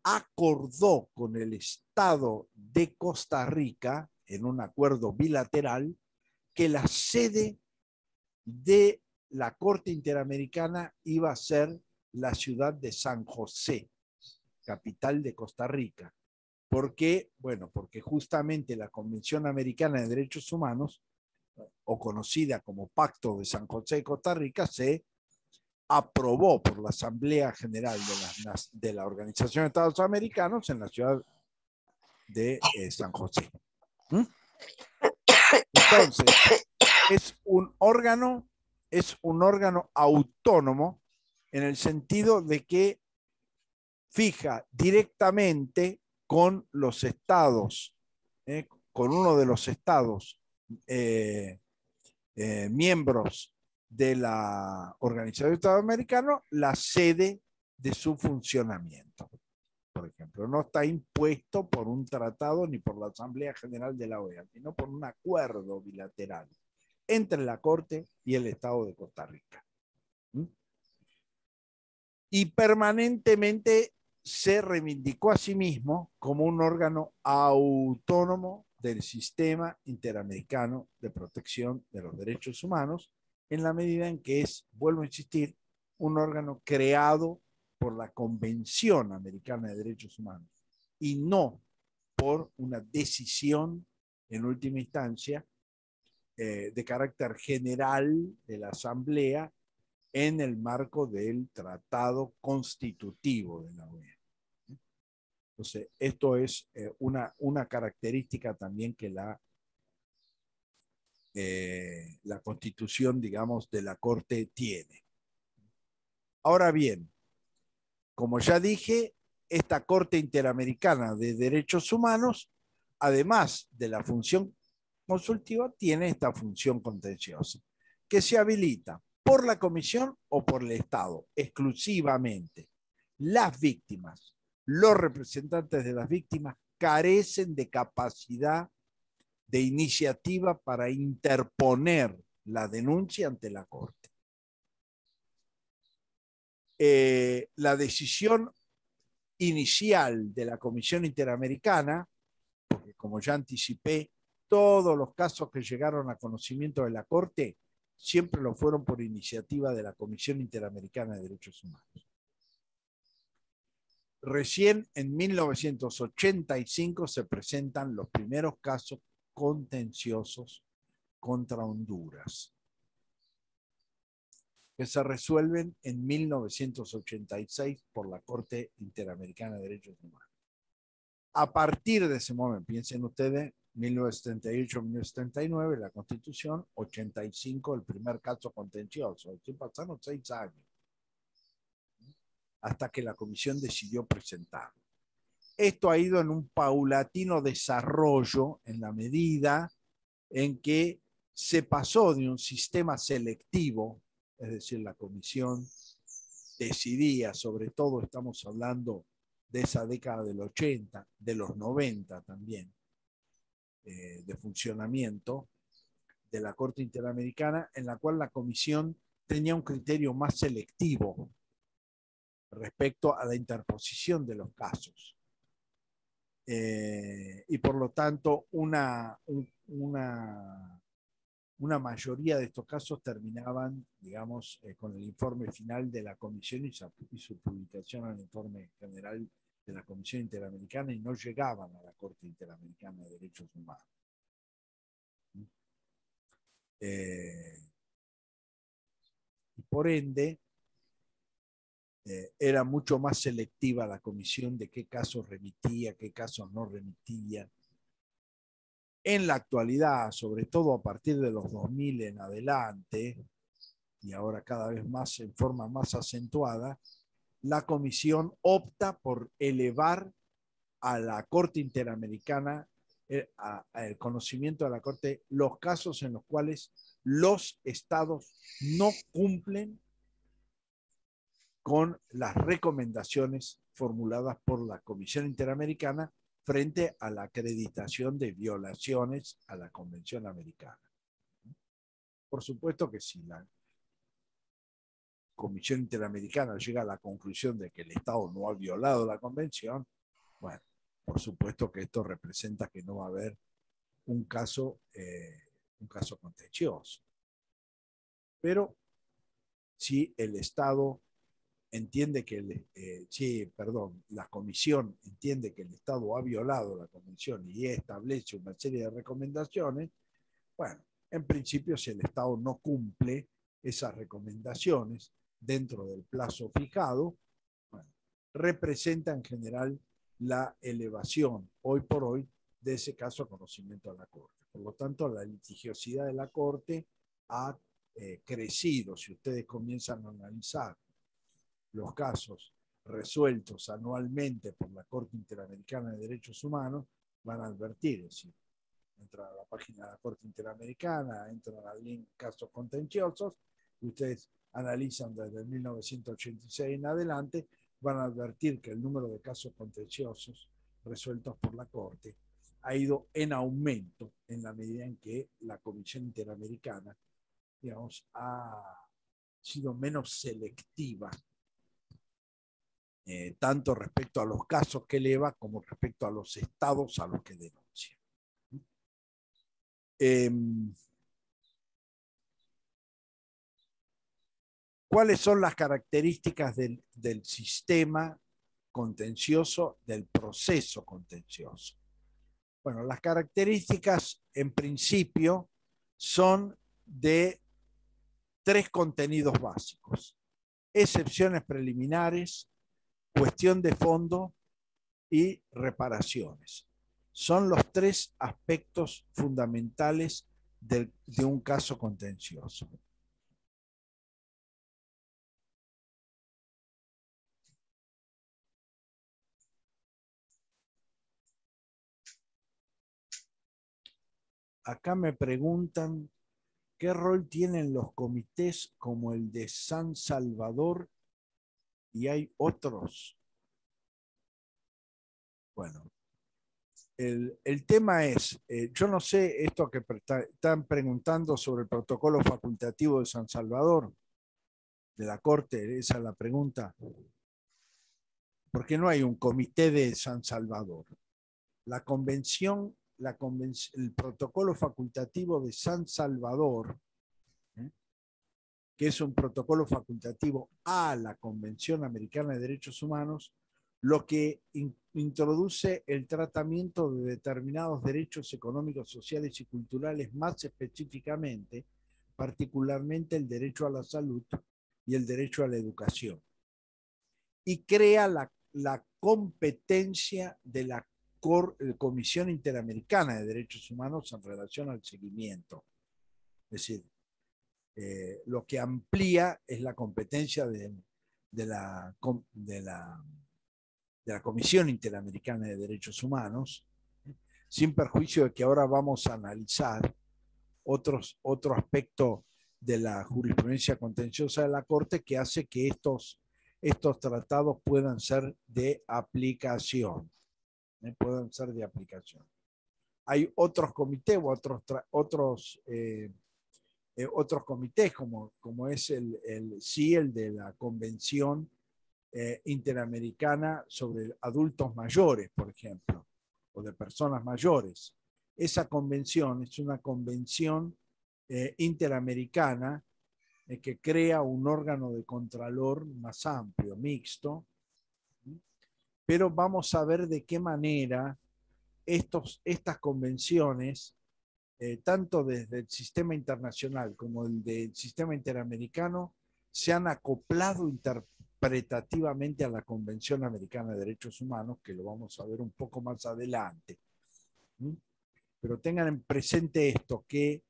acordó con el Estado de Costa Rica, en un acuerdo bilateral, que la sede de la Corte Interamericana iba a ser la ciudad de San José, capital de Costa Rica. ¿Por qué? Bueno, porque justamente la Convención Americana de Derechos Humanos, o conocida como Pacto de San José de Costa Rica, se aprobó por la Asamblea General de la Organización de Estados Americanos en la ciudad de San José. Entonces, es un órgano autónomo en el sentido de que fija directamente con los estados, con uno de los estados miembros de la Organización de Estados Americanos, la sede de su funcionamiento. Por ejemplo, no está impuesto por un tratado ni por la Asamblea General de la OEA, sino por un acuerdo bilateral entre la Corte y el Estado de Costa Rica. Y permanentemente se reivindicó a sí mismo como un órgano autónomo del sistema interamericano de protección de los derechos humanos, en la medida en que es, vuelvo a insistir, un órgano creado por la Convención Americana de Derechos Humanos y no por una decisión, en última instancia, de carácter general de la Asamblea en el marco del Tratado Constitutivo de la OEA. Entonces, esto es una característica también que la Constitución, digamos, de la Corte tiene. Ahora bien, como ya dije, esta Corte Interamericana de Derechos Humanos, además de la función consultiva, tiene esta función contenciosa, que se habilita por la Comisión o por el Estado, exclusivamente. Las víctimas, los representantes de las víctimas, carecen de capacidad de iniciativa para interponer la denuncia ante la Corte. La decisión inicial de la Comisión Interamericana, porque como ya anticipé, todos los casos que llegaron a conocimiento de la Corte siempre lo fueron por iniciativa de la Comisión Interamericana de Derechos Humanos. Recién en 1985 se presentan los primeros casos contenciosos contra Honduras, que se resuelven en 1986 por la Corte Interamericana de Derechos Humanos. A partir de ese momento, piensen ustedes, 1978-1979, la Constitución, 85, el primer caso contencioso. Así pasaron 6 años hasta que la Comisión decidió presentarlo. Esto ha ido en un paulatino desarrollo en la medida en que se pasó de un sistema selectivo, es decir, la Comisión decidía, sobre todo estamos hablando de esa década del 80, de los 90 también, de funcionamiento de la Corte Interamericana, en la cual la Comisión tenía un criterio más selectivo respecto a la interposición de los casos. Y por lo tanto, una mayoría de estos casos terminaban, digamos, con el informe final de la Comisión y su publicación al informe general de la Comisión Interamericana, y no llegaban a la Corte Interamericana de Derechos Humanos. Y por ende, era mucho más selectiva la comisión de qué casos remitía, qué casos no remitía. En la actualidad, sobre todo a partir de los 2000 en adelante, y ahora cada vez más en forma más acentuada, la comisión opta por elevar a la Corte Interamericana, al conocimiento de la Corte, los casos en los cuales los estados no cumplen con las recomendaciones formuladas por la Comisión Interamericana frente a la acreditación de violaciones a la Convención Americana. Por supuesto que si la Comisión Interamericana llega a la conclusión de que el Estado no ha violado la Convención, bueno, por supuesto que esto representa que no va a haber un caso contencioso. Pero si el Estado entiende que la Comisión entiende que el Estado ha violado la Convención y establece una serie de recomendaciones, bueno, en principio si el Estado no cumple esas recomendaciones dentro del plazo fijado, bueno, representa en general la elevación hoy por hoy de ese caso a conocimiento a la Corte. Por lo tanto, la litigiosidad de la Corte ha crecido. Si ustedes comienzan a analizar los casos resueltos anualmente por la Corte Interamericana de Derechos Humanos, van a advertir, es decir, entran a la página de la Corte Interamericana, entran al link casos contenciosos, y ustedes analizan desde 1986 en adelante, van a advertir que el número de casos contenciosos resueltos por la Corte ha ido en aumento en la medida en que la Comisión Interamericana, digamos, ha sido menos selectiva, tanto respecto a los casos que eleva como respecto a los estados a los que denuncia. ¿Cuáles son las características del sistema contencioso, del proceso contencioso? Bueno, las características en principio son de 3 contenidos básicos: excepciones preliminares, cuestión de fondo y reparaciones. Son los 3 aspectos fundamentales de un caso contencioso. Acá me preguntan qué rol tienen los comités como el de San Salvador, y hay otros. Bueno, el tema es, yo no sé esto que están preguntando sobre el protocolo facultativo de San Salvador, de la Corte, esa es la pregunta. ¿Por qué no hay un comité de San Salvador? La convención, el protocolo facultativo de San Salvador, que es un protocolo facultativo a la Convención Americana de Derechos Humanos, lo que introduce el tratamiento de determinados derechos económicos, sociales y culturales, más específicamente, particularmente el derecho a la salud y el derecho a la educación. Y crea la competencia de la Comisión Interamericana de Derechos Humanos en relación al seguimiento. Es decir, lo que amplía es la competencia de la Comisión Interamericana de Derechos Humanos, sin perjuicio de que ahora vamos a analizar otro aspecto de la jurisprudencia contenciosa de la Corte que hace que estos estos tratados puedan ser de aplicación. Puedan ser de aplicación. Hay otros comités o otros comités, como es el de la Convención Interamericana sobre adultos mayores, por ejemplo, o de personas mayores. Esa convención es una convención interamericana que crea un órgano de contralor más amplio, mixto, pero vamos a ver de qué manera estas convenciones, tanto desde el sistema internacional como el del sistema interamericano, se han acoplado interpretativamente a la Convención Americana de Derechos Humanos, que lo vamos a ver un poco más adelante. Pero tengan en presente esto, que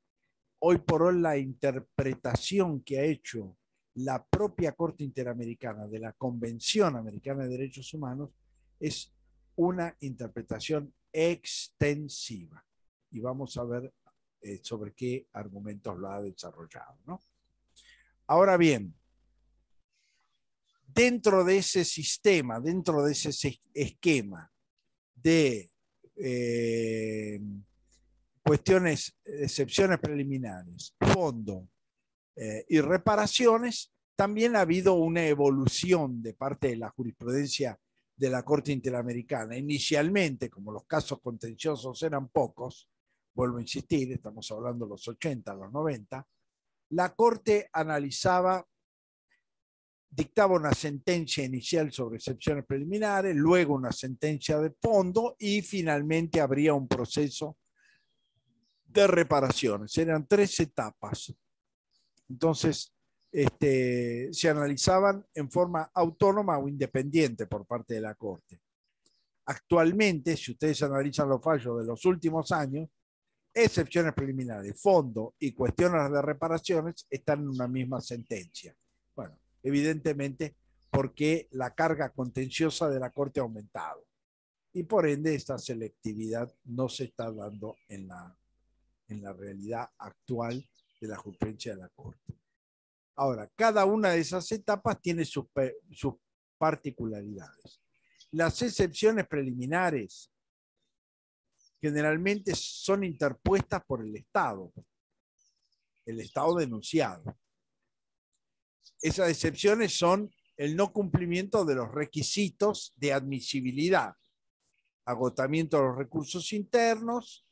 hoy por hoy la interpretación que ha hecho la propia Corte Interamericana de la Convención Americana de Derechos Humanos es una interpretación extensiva. Y vamos a ver sobre qué argumentos lo ha desarrollado, ¿no? Ahora bien, dentro de ese sistema, dentro de ese esquema de cuestiones, excepciones preliminares, fondo y reparaciones, también ha habido una evolución de parte de la jurisprudencia de la Corte Interamericana. Inicialmente, como los casos contenciosos eran pocos, vuelvo a insistir, estamos hablando de los 80, los 90, la Corte dictaba una sentencia inicial sobre excepciones preliminares, luego una sentencia de fondo y finalmente habría un proceso de reparaciones. Eran 3 etapas. Entonces, se analizaban en forma autónoma o independiente por parte de la Corte. Actualmente, si ustedes analizan los fallos de los últimos años, excepciones preliminares, fondo y cuestiones de reparaciones están en una misma sentencia. Bueno, evidentemente porque la carga contenciosa de la Corte ha aumentado y por ende esta selectividad no se está dando en la realidad actual de la jurisprudencia de la Corte. Ahora, cada una de esas etapas tiene sus particularidades. Las excepciones preliminares generalmente son interpuestas por el Estado denunciado. Esas excepciones son el no cumplimiento de los requisitos de admisibilidad, agotamiento de los recursos internos,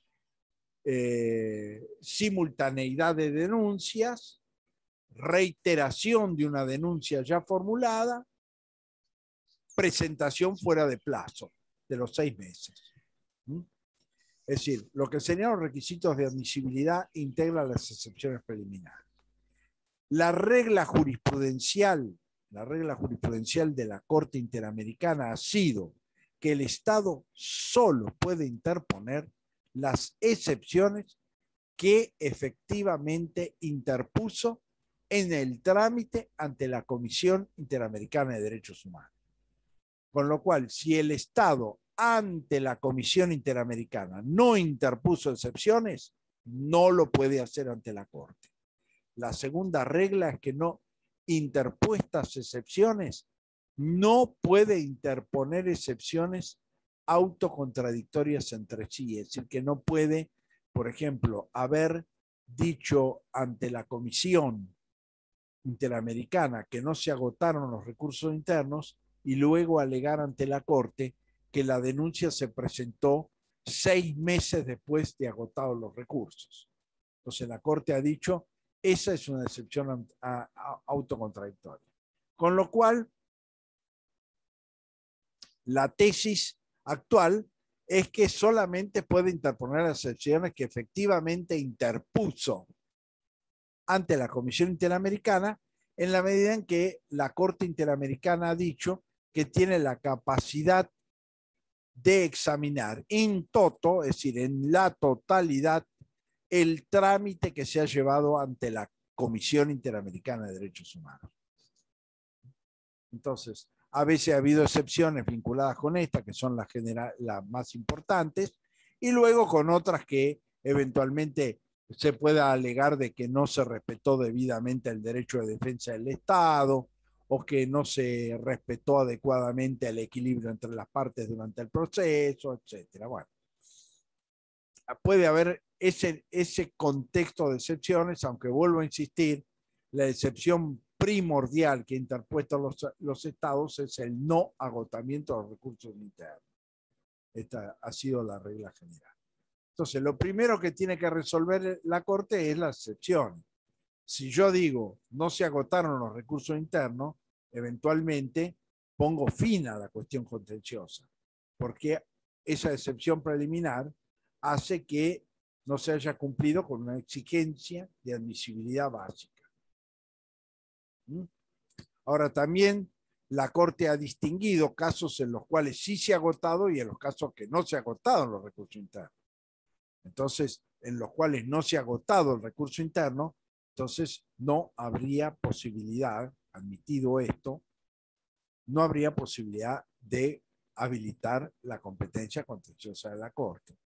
simultaneidad de denuncias, reiteración de una denuncia ya formulada, presentación fuera de plazo de los 6 meses. Es decir, lo que serían los requisitos de admisibilidad integra las excepciones preliminares. La regla jurisprudencial de la Corte Interamericana ha sido que el Estado solo puede interponer las excepciones que efectivamente interpuso en el trámite ante la Comisión Interamericana de Derechos Humanos. Con lo cual, si el Estado ante la Comisión Interamericana no interpuso excepciones, no lo puede hacer ante la Corte. La segunda regla es que no interpuestas excepciones, no puede interponer excepciones autocontradictorias entre sí. Es decir, que no puede, por ejemplo, haber dicho ante la Comisión Interamericana que no se agotaron los recursos internos y luego alegar ante la Corte que la denuncia se presentó 6 meses después de agotados los recursos. Entonces la Corte ha dicho, esa es una excepción autocontradictoria. Con lo cual, la tesis actual es que solamente puede interponer las excepciones que efectivamente interpuso ante la Comisión Interamericana en la medida en que la Corte Interamericana ha dicho que tiene la capacidad de examinar in toto, es decir, en la totalidad, el trámite que se ha llevado ante la Comisión Interamericana de Derechos Humanos. Entonces, a veces ha habido excepciones vinculadas con esta, que son las más importantes, y luego con otras que eventualmente se pueda alegar de que no se respetó debidamente el derecho de defensa del Estado, o que no se respetó adecuadamente el equilibrio entre las partes durante el proceso, etcétera. Bueno, puede haber ese contexto de excepciones, aunque vuelvo a insistir, la excepción primordial que interpuestan los estados es el no agotamiento de los recursos internos. Esta ha sido la regla general. Entonces, lo primero que tiene que resolver la Corte es la excepción. Si yo digo no se agotaron los recursos internos, eventualmente pongo fin a la cuestión contenciosa, porque esa excepción preliminar hace que no se haya cumplido con una exigencia de admisibilidad básica. Ahora también la Corte ha distinguido casos en los cuales sí se ha agotado y en los casos que no se ha agotado los recursos internos. Entonces, en los cuales no se ha agotado el recurso interno, entonces no habría posibilidad, admitido esto, no habría posibilidad de habilitar la competencia contenciosa de la Corte.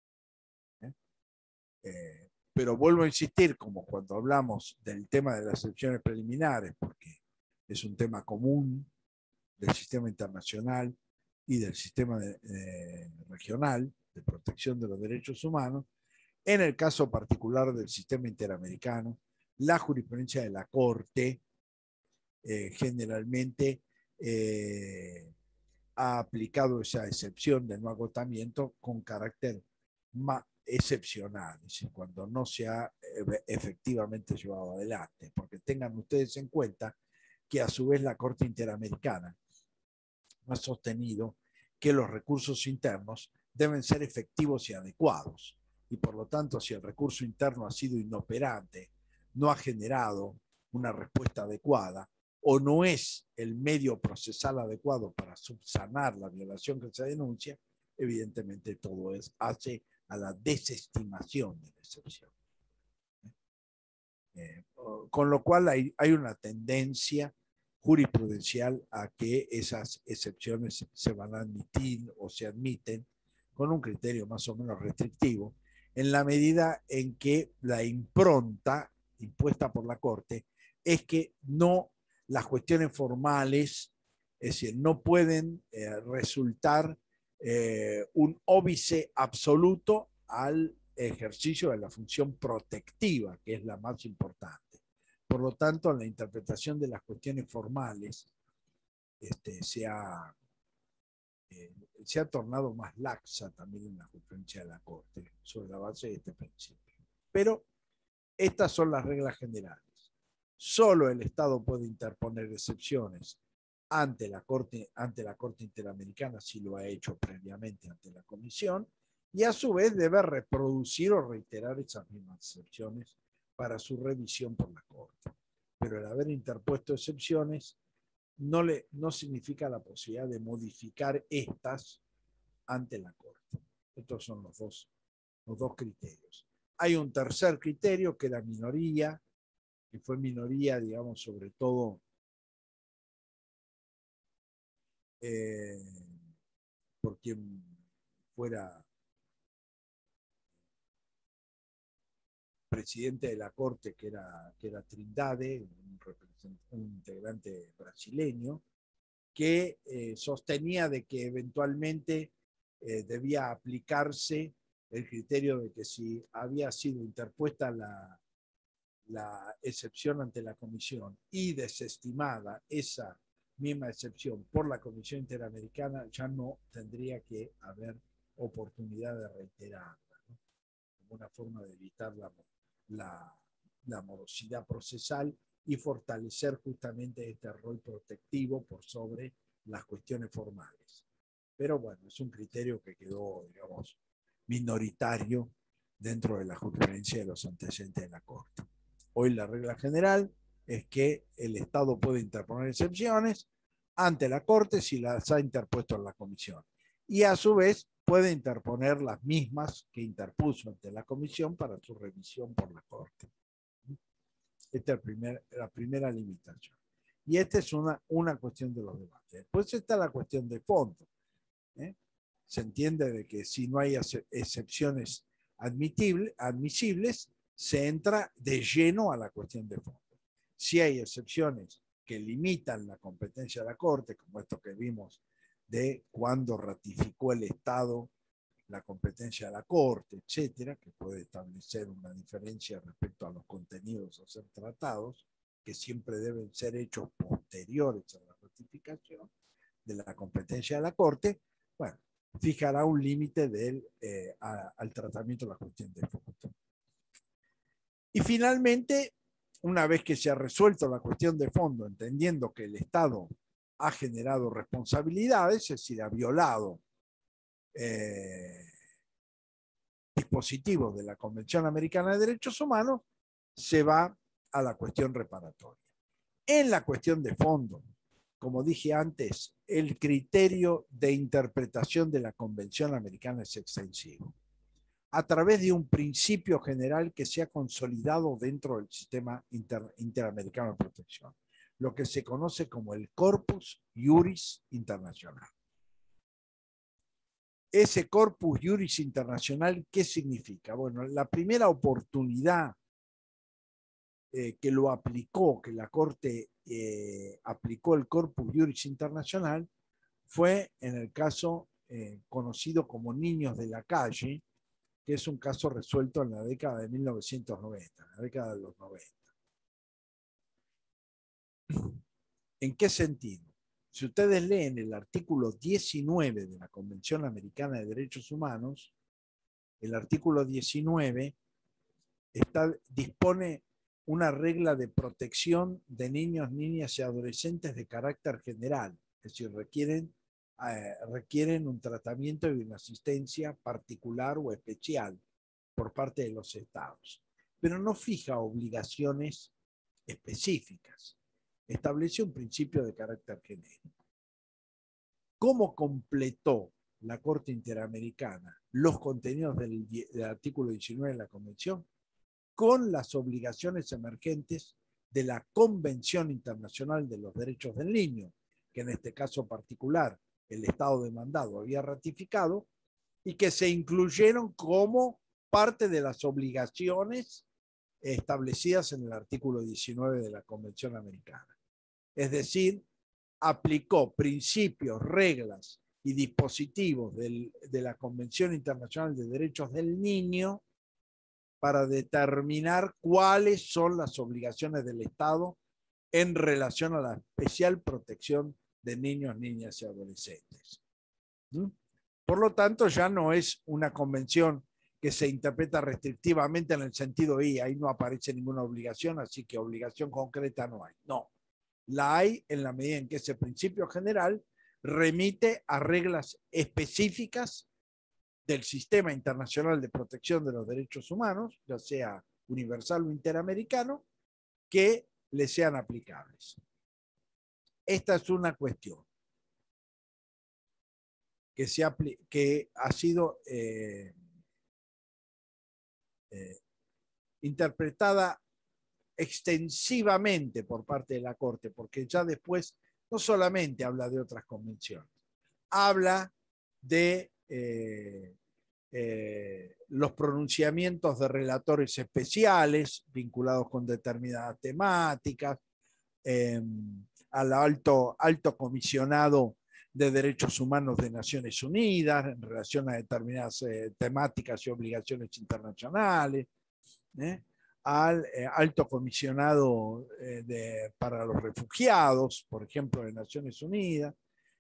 Pero vuelvo a insistir, como cuando hablamos del tema de las excepciones preliminares, porque es un tema común del sistema internacional y del sistema regional de protección de los derechos humanos. En el caso particular del sistema interamericano, la jurisprudencia de la Corte generalmente ha aplicado esa excepción de no agotamiento con carácter más excepcional, es decir, cuando no se ha efectivamente llevado adelante, porque tengan ustedes en cuenta que a su vez la Corte Interamericana ha sostenido que los recursos internos deben ser efectivos y adecuados, y por lo tanto, si el recurso interno ha sido inoperante, no ha generado una respuesta adecuada, o no es el medio procesal adecuado para subsanar la violación que se denuncia, evidentemente todo hace a la desestimación de la excepción. Con lo cual hay una tendencia jurisprudencial a que esas excepciones se van a admitir o se admiten con un criterio más o menos restrictivo, en la medida en que la impronta impuesta por la Corte es que no las cuestiones formales, es decir, no pueden resultar un óbice absoluto al ejercicio de la función protectiva, que es la más importante. Por lo tanto, en la interpretación de las cuestiones formales se ha tornado más laxa también en la jurisprudencia de la Corte sobre la base de este principio. Pero estas son las reglas generales. Solo el Estado puede interponer excepciones ante la Corte Interamericana si lo ha hecho previamente ante la Comisión, y a su vez debe reproducir o reiterar esas mismas excepciones para su revisión por la Corte. Pero el haber interpuesto excepciones no significa la posibilidad de modificar estas ante la Corte. Estos son los dos criterios. Hay un tercer criterio que era minoría, que fue minoría, digamos, sobre todo por quien fuera presidente de la Corte, que era Trindade, un integrante brasileño, que sostenía de que eventualmente debía aplicarse el criterio de que si había sido interpuesta la excepción ante la Comisión y desestimada esa misma excepción por la Comisión Interamericana, ya no tendría que haber oportunidad de reiterarla, ¿no? Como una forma de evitar la morosidad procesal y fortalecer justamente este rol protectivo por sobre las cuestiones formales. Pero bueno, es un criterio que quedó, digamos, minoritario dentro de la jurisprudencia de los antecedentes de la Corte. Hoy la regla general es que el Estado puede interponer excepciones ante la Corte si las ha interpuesto en la Comisión, y a su vez puede interponer las mismas que interpuso ante la Comisión para su revisión por la Corte. Esta es la primera limitación. Y esta es una cuestión de los debates. Después está la cuestión de fondo. Se entiende de que si no hay excepciones admisibles, se entra de lleno a la cuestión de fondo. Si hay excepciones que limitan la competencia de la Corte, como esto que vimos de cuando ratificó el Estado la competencia de la Corte, etcétera, que puede establecer una diferencia respecto a los contenidos a ser tratados, que siempre deben ser hechos posteriores a la ratificación de la competencia de la Corte. Bueno, fijará un límite al tratamiento de la cuestión de fondo. Y finalmente, una vez que se ha resuelto la cuestión de fondo, entendiendo que el Estado ha generado responsabilidades, es decir, ha violado dispositivos de la Convención Americana de Derechos Humanos, se va a la cuestión reparatoria. En la cuestión de fondo, como dije antes, el criterio de interpretación de la Convención Americana es extensivo, a través de un principio general que se ha consolidado dentro del sistema interamericano de protección, lo que se conoce como el Corpus Juris Internacional. Ese Corpus Juris Internacional, ¿qué significa? Bueno, la primera oportunidad que lo aplicó, que la Corte aplicó el Corpus Juris Internacional, fue en el caso conocido como Niños de la Calle, que es un caso resuelto en la década de 1990, en la década de los 90. ¿En qué sentido? Si ustedes leen el artículo 19 de la Convención Americana de Derechos Humanos, el artículo 19 dispone una regla de protección de niños, niñas y adolescentes de carácter general, es decir, requieren un tratamiento y una asistencia particular o especial por parte de los estados, pero no fija obligaciones específicas. Establece un principio de carácter genérico. ¿Cómo completó la Corte Interamericana los contenidos del artículo 19 de la Convención? Con las obligaciones emergentes de la Convención Internacional de los Derechos del Niño, que en este caso particular el Estado demandado había ratificado, y que se incluyeron como parte de las obligaciones establecidas en el artículo 19 de la Convención Americana. Es decir, aplicó principios, reglas y dispositivos de la Convención Internacional de Derechos del Niño para determinar cuáles son las obligaciones del Estado en relación a la especial protección de niños, niñas y adolescentes. Por lo tanto, ya no es una convención que se interpreta restrictivamente en el sentido y ahí no aparece ninguna obligación, así que obligación concreta no hay. No, la hay en la medida en que ese principio general remite a reglas específicas del sistema internacional de protección de los derechos humanos, ya sea universal o interamericano, que le sean aplicables. Esta es una cuestión que ha sido interpretada extensivamente por parte de la Corte, porque ya después no solamente habla de otras convenciones, habla de los pronunciamientos de relatores especiales vinculados con determinadas temáticas, al alto comisionado de Derechos Humanos de Naciones Unidas en relación a determinadas temáticas y obligaciones internacionales, al alto comisionado para los refugiados, por ejemplo, de Naciones Unidas,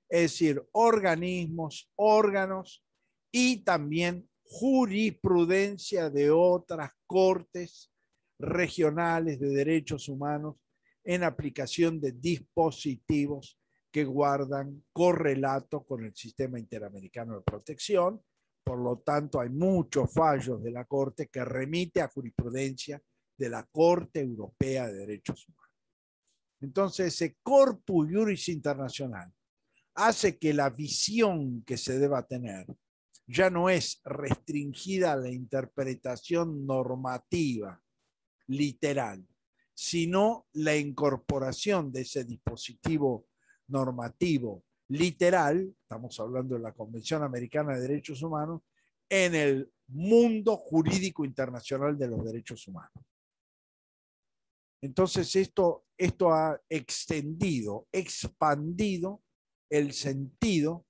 es decir, organismos, órganos y también jurisprudencia de otras cortes regionales de derechos humanos en aplicación de dispositivos que guardan correlato con el sistema interamericano de protección. Por lo tanto, hay muchos fallos de la Corte que remite a jurisprudencia de la Corte Europea de Derechos Humanos. Entonces, ese Corpus Juris Internacional hace que la visión que se deba tener ya no es restringida a la interpretación normativa, literal, sino la incorporación de ese dispositivo normativo literal, estamos hablando de la Convención Americana de Derechos Humanos, en el mundo jurídico internacional de los derechos humanos. Entonces esto esto ha extendido, expandido el sentido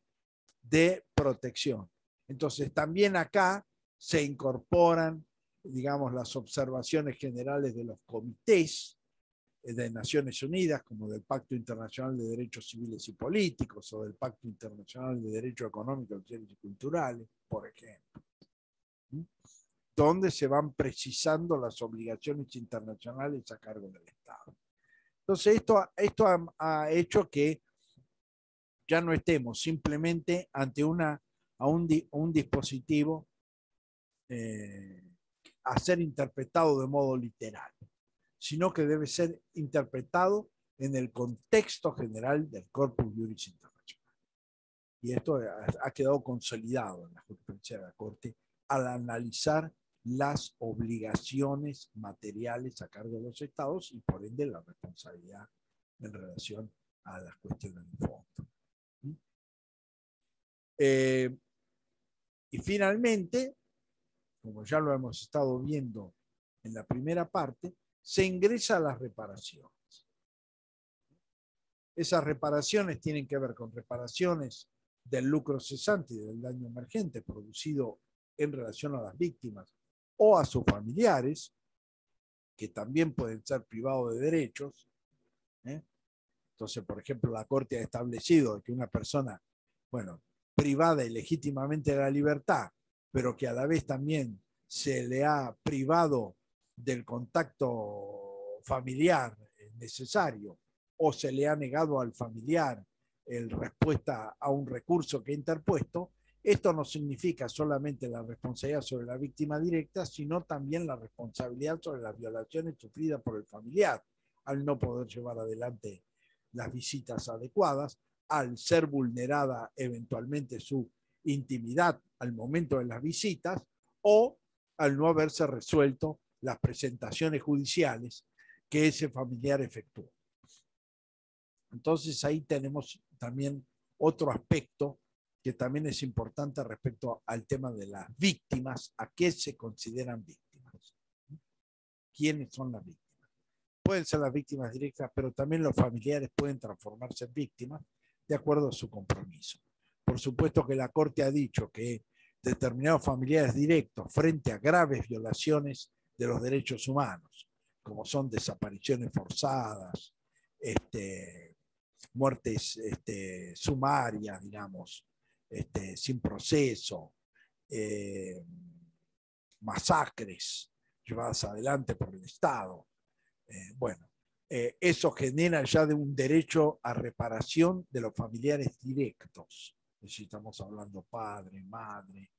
de protección. Entonces, también acá se incorporan, digamos, las observaciones generales de los comités de Naciones Unidas, como del Pacto Internacional de Derechos Civiles y Políticos o del Pacto Internacional de Derechos Económicos, Sociales y Culturales, por ejemplo, donde se van precisando las obligaciones internacionales a cargo del Estado. Entonces, esto ha hecho que ya no estemos simplemente ante un dispositivo a ser interpretado de modo literal, sino que debe ser interpretado en el contexto general del Corpus Juris Internacional. Y esto ha quedado consolidado en la jurisprudencia de la Corte al analizar las obligaciones materiales a cargo de los estados y por ende la responsabilidad en relación a las cuestiones de fondo. Y finalmente, como ya lo hemos estado viendo en la primera parte, se ingresa a las reparaciones. Esas reparaciones tienen que ver con reparaciones del lucro cesante y del daño emergente producido en relación a las víctimas o a sus familiares, que también pueden ser privados de derechos. Entonces, por ejemplo, la Corte ha establecido que una persona, bueno, privada ilegítimamente de la libertad, pero que a la vez también se le ha privado del contacto familiar necesario o se le ha negado al familiar el respuesta a un recurso que ha interpuesto, esto no significa solamente la responsabilidad sobre la víctima directa, sino también la responsabilidad sobre las violaciones sufridas por el familiar al no poder llevar adelante las visitas adecuadas, al ser vulnerada eventualmente su intimidad al momento de las visitas o al no haberse resuelto las presentaciones judiciales que ese familiar efectuó. Entonces ahí tenemos también otro aspecto que también es importante respecto al tema de las víctimas, a qué se consideran víctimas. ¿Quiénes son las víctimas? Pueden ser las víctimas directas, pero también los familiares pueden transformarse en víctimas de acuerdo a su compromiso. Por supuesto que la Corte ha dicho que determinados familiares directos frente a graves violaciones de los derechos humanos, como son desapariciones forzadas, muertes sumarias, digamos, sin proceso, masacres llevadas adelante por el Estado. Bueno, eso genera ya de un derecho a reparación de los familiares directos. Si estamos hablando padre, madre,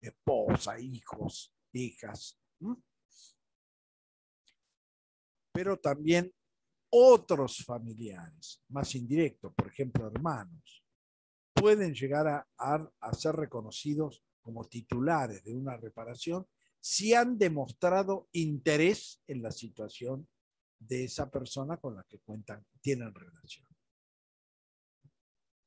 esposa, hijos, hijas. Pero también otros familiares más indirectos, por ejemplo, hermanos, pueden llegar a ser reconocidos como titulares de una reparación si han demostrado interés en la situación de esa persona con la que tienen relación.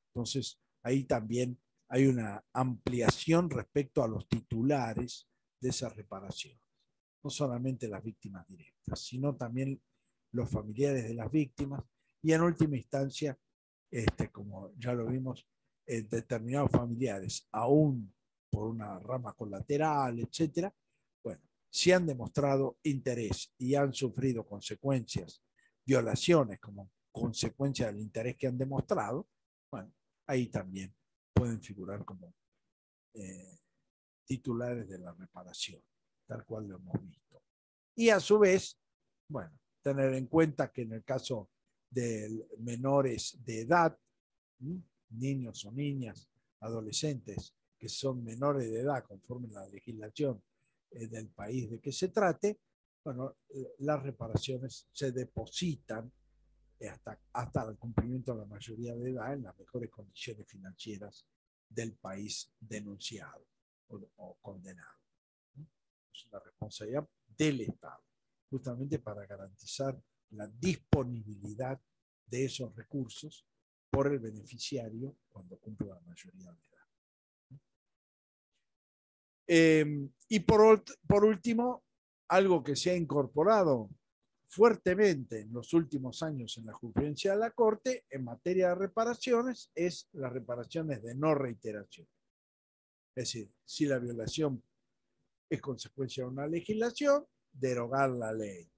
Entonces, ahí también hay una ampliación respecto a los titulares de esas reparaciones. No solamente las víctimas directas, sino también los familiares de las víctimas y en última instancia, como ya lo vimos, determinados familiares, aún por una rama colateral, etcétera, bueno, si han demostrado interés y han sufrido consecuencias, violaciones como consecuencia del interés que han demostrado, bueno, ahí también pueden figurar como titulares de la reparación, tal cual lo hemos visto. Y a su vez, bueno, tener en cuenta que en el caso de menores de edad, niños o niñas, adolescentes que son menores de edad conforme a la legislación del país de que se trate, bueno, las reparaciones se depositan hasta el cumplimiento de la mayoría de edad en las mejores condiciones financieras del país denunciado o condenado. Es una responsabilidad del Estado, justamente para garantizar la disponibilidad de esos recursos por el beneficiario cuando cumple la mayoría de edad. Y por último, algo que se ha incorporado fuertemente en los últimos años en la jurisprudencia de la Corte en materia de reparaciones es las reparaciones de no reiteración. Es decir, si la violación es consecuencia de una legislación, derogar la ley.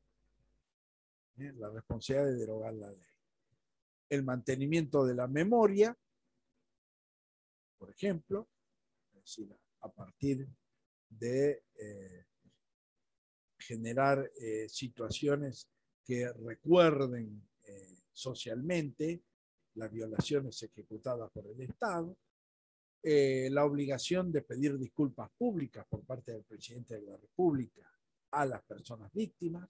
La responsabilidad de derogar la ley. El mantenimiento de la memoria, por ejemplo, es decir, a partir de generar situaciones que recuerden socialmente las violaciones ejecutadas por el Estado, la obligación de pedir disculpas públicas por parte del presidente de la República a las personas víctimas,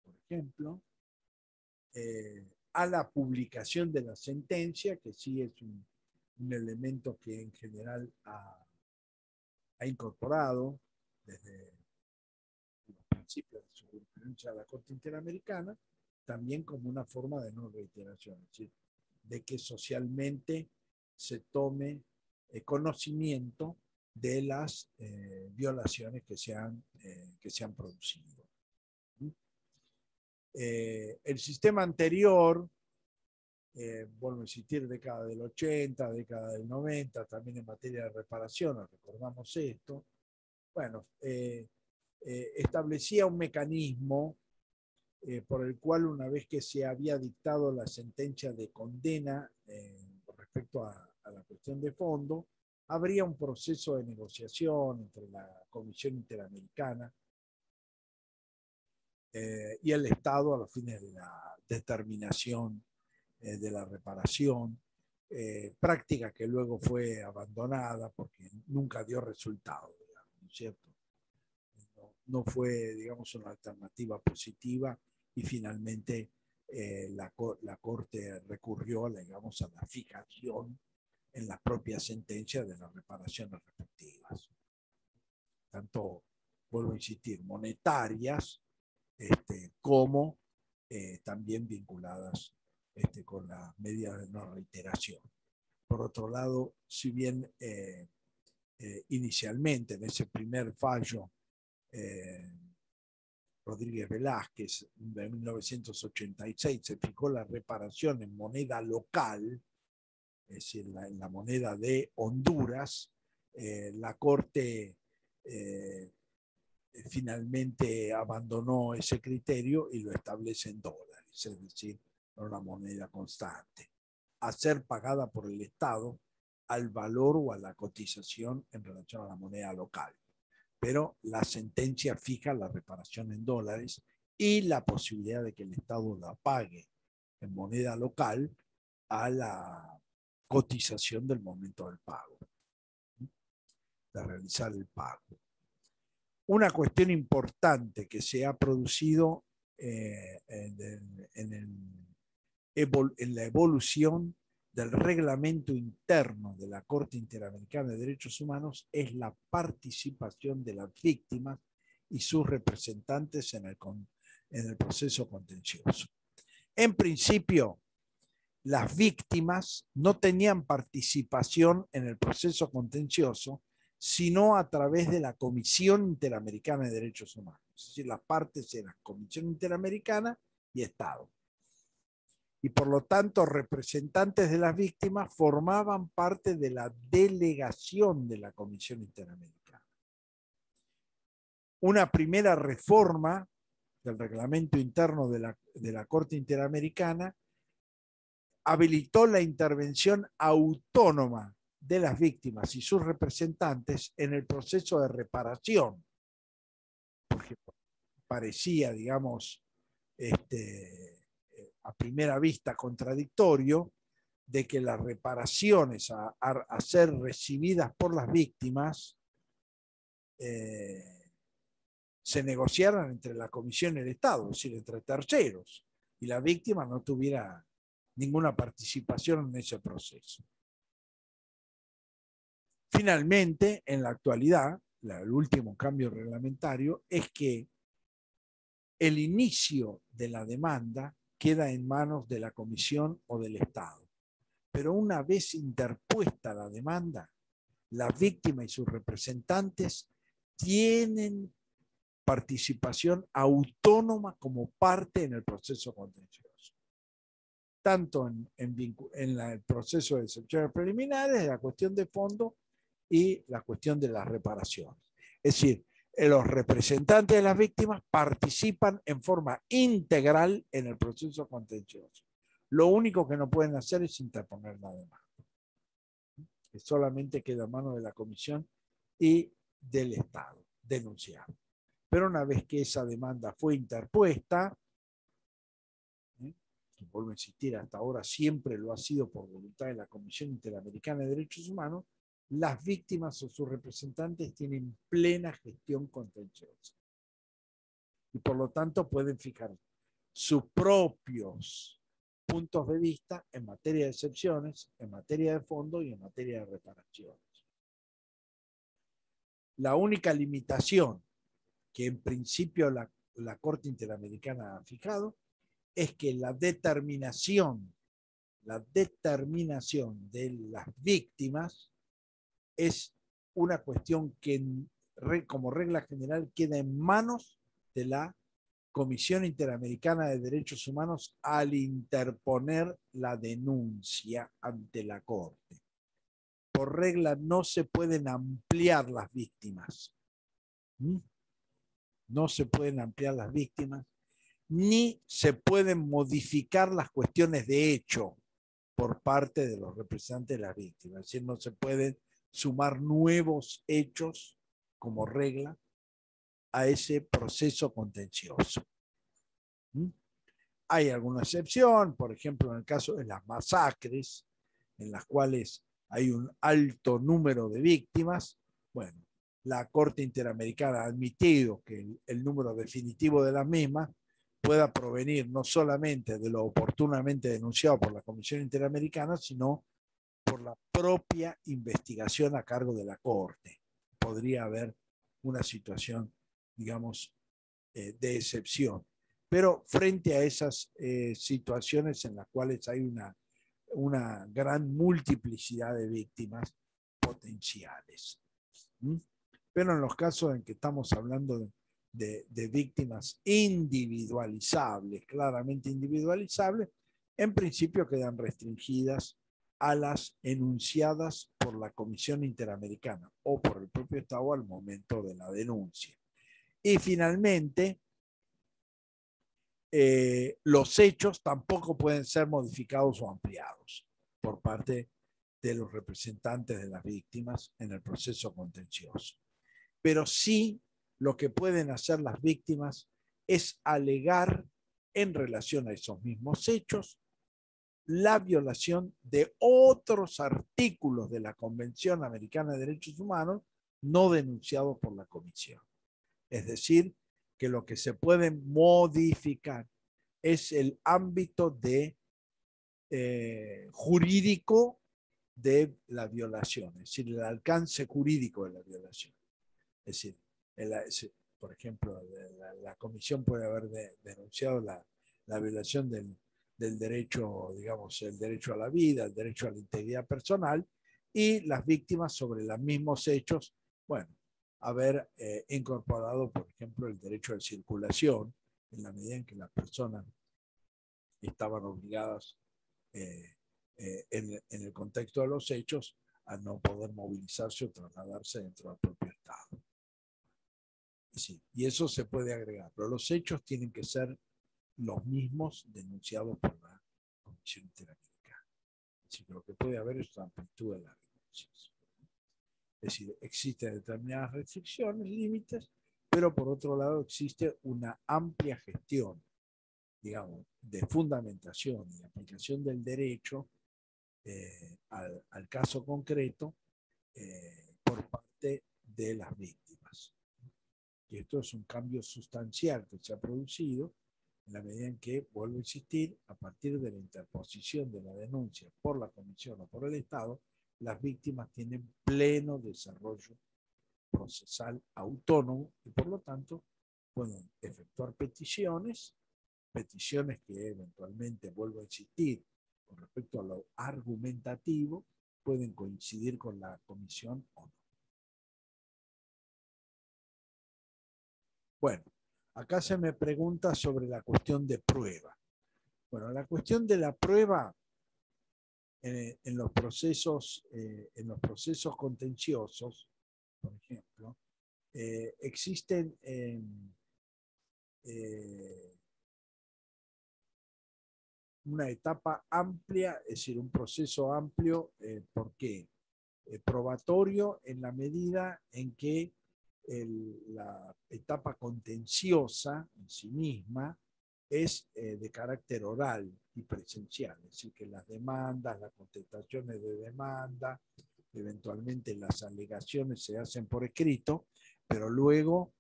por ejemplo, a la publicación de la sentencia, que sí es un elemento que en general ha incorporado desde los principios de su jurisprudencia de la Corte Interamericana, también como una forma de no reiteración, es decir, de que socialmente se tome conocimiento de las violaciones que se han producido. El sistema anterior, vuelvo a insistir, década del 80, década del 90, también en materia de reparación, recordamos esto, bueno, establecía un mecanismo por el cual una vez que se había dictado la sentencia de condena con respecto a la cuestión de fondo, habría un proceso de negociación entre la Comisión Interamericana y el Estado a los fines de la determinación de la reparación, práctica que luego fue abandonada porque nunca dio resultado, digamos, ¿no es cierto? No fue, digamos, una alternativa positiva y finalmente la Corte recurrió, digamos, a la fijación en las propias sentencias de las reparaciones respectivas. Tanto, vuelvo a insistir, monetarias como también vinculadas con las medidas de no reiteración. Por otro lado, si bien inicialmente en ese primer fallo Rodríguez Velázquez de 1986 se fijó la reparación en moneda local, es decir, en la moneda de Honduras, la Corte finalmente abandonó ese criterio y lo establece en dólares, es decir, en una moneda constante, a ser pagada por el Estado al valor o a la cotización en relación a la moneda local. Pero la sentencia fija la reparación en dólares y la posibilidad de que el Estado la pague en moneda local a la cotización del momento del pago, de realizar el pago. Una cuestión importante que se ha producido en la evolución del reglamento interno de la Corte Interamericana de Derechos Humanos es la participación de las víctimas y sus representantes en el proceso contencioso. En principio, las víctimas no tenían participación en el proceso contencioso, sino a través de la Comisión Interamericana de Derechos Humanos. Es decir, las partes eran Comisión Interamericana y Estado. Y por lo tanto, representantes de las víctimas formaban parte de la delegación de la Comisión Interamericana. Una primera reforma del reglamento interno de la Corte Interamericana habilitó la intervención autónoma de las víctimas y sus representantes en el proceso de reparación, porque parecía, digamos, a primera vista contradictorio de que las reparaciones a ser recibidas por las víctimas se negociaran entre la Comisión y el Estado, es decir, entre terceros, y la víctima no tuviera ninguna participación en ese proceso. Finalmente, en la actualidad, el último cambio reglamentario es que el inicio de la demanda queda en manos de la Comisión o del Estado. Pero una vez interpuesta la demanda, la víctima y sus representantes tienen participación autónoma como parte en el proceso contencioso, tanto en el proceso de excepciones preliminares, la cuestión de fondo y la cuestión de las reparaciones. Es decir, los representantes de las víctimas participan en forma integral en el proceso contencioso. Lo único que no pueden hacer es interponer la demanda, que solamente queda a mano de la comisión y del Estado, denunciar. Pero una vez que esa demanda fue interpuesta, que vuelvo a insistir, hasta ahora siempre lo ha sido por voluntad de la Comisión Interamericana de Derechos Humanos, las víctimas o sus representantes tienen plena gestión contenciosa. Y por lo tanto pueden fijar sus propios puntos de vista en materia de excepciones, en materia de fondo y en materia de reparaciones. La única limitación que en principio la Corte Interamericana ha fijado es que la determinación de las víctimas es una cuestión que como regla general queda en manos de la Comisión Interamericana de Derechos Humanos al interponer la denuncia ante la Corte. Por regla no se pueden ampliar las víctimas. No se pueden ampliar las víctimas, ni se pueden modificar las cuestiones de hecho por parte de los representantes de las víctimas. Es decir, no se pueden sumar nuevos hechos como regla a ese proceso contencioso. Hay alguna excepción, por ejemplo, en el caso de las masacres, en las cuales hay un alto número de víctimas. Bueno, la Corte Interamericana ha admitido que el número definitivo de las mismas pueda provenir no solamente de lo oportunamente denunciado por la Comisión Interamericana, sino por la propia investigación a cargo de la Corte. Podría haber una situación, digamos, de excepción. Pero frente a esas situaciones en las cuales hay una gran multiplicidad de víctimas potenciales. Pero en los casos en que estamos hablando de víctimas individualizables, claramente individualizables, en principio quedan restringidas a las enunciadas por la Comisión Interamericana o por el propio Estado al momento de la denuncia. Y finalmente, los hechos tampoco pueden ser modificados o ampliados por parte de los representantes de las víctimas en el proceso contencioso. Pero sí, lo que pueden hacer las víctimas es alegar en relación a esos mismos hechos la violación de otros artículos de la Convención Americana de Derechos Humanos no denunciados por la Comisión. Es decir, que lo que se puede modificar es el ámbito de jurídico de la violación, es decir, el alcance jurídico de la violación. Es decir, por ejemplo, la comisión puede haber denunciado la violación del derecho, digamos, el derecho a la vida, el derecho a la integridad personal, y las víctimas sobre los mismos hechos, bueno, haber incorporado, por ejemplo, el derecho de circulación, en la medida en que las personas estaban obligadas en el contexto de los hechos a no poder movilizarse o trasladarse dentro del propio Estado. Sí, y eso se puede agregar, pero los hechos tienen que ser los mismos denunciados por la Comisión Interamericana. Así que lo que puede haber es una amplitud de las denuncias. Es decir, existen determinadas restricciones, límites, pero por otro lado existe una amplia gestión, digamos, de fundamentación y aplicación del derecho al caso concreto por parte de las víctimas. Y esto es un cambio sustancial que se ha producido en la medida en que, vuelvo a insistir, a partir de la interposición de la denuncia por la Comisión o por el Estado, las víctimas tienen pleno desarrollo procesal autónomo y por lo tanto pueden efectuar peticiones que eventualmente, vuelvo a insistir, con respecto a lo argumentativo, pueden coincidir con la comisión o no. Bueno, acá se me pregunta sobre la cuestión de prueba. Bueno, la cuestión de la prueba en los procesos contenciosos, por ejemplo, existen una etapa amplia, es decir, un proceso amplio, ¿por qué? Probatorio en la medida en que la etapa contenciosa en sí misma es de carácter oral y presencial, es decir, que las demandas, las contestaciones de demanda, eventualmente las alegaciones se hacen por escrito, pero luego,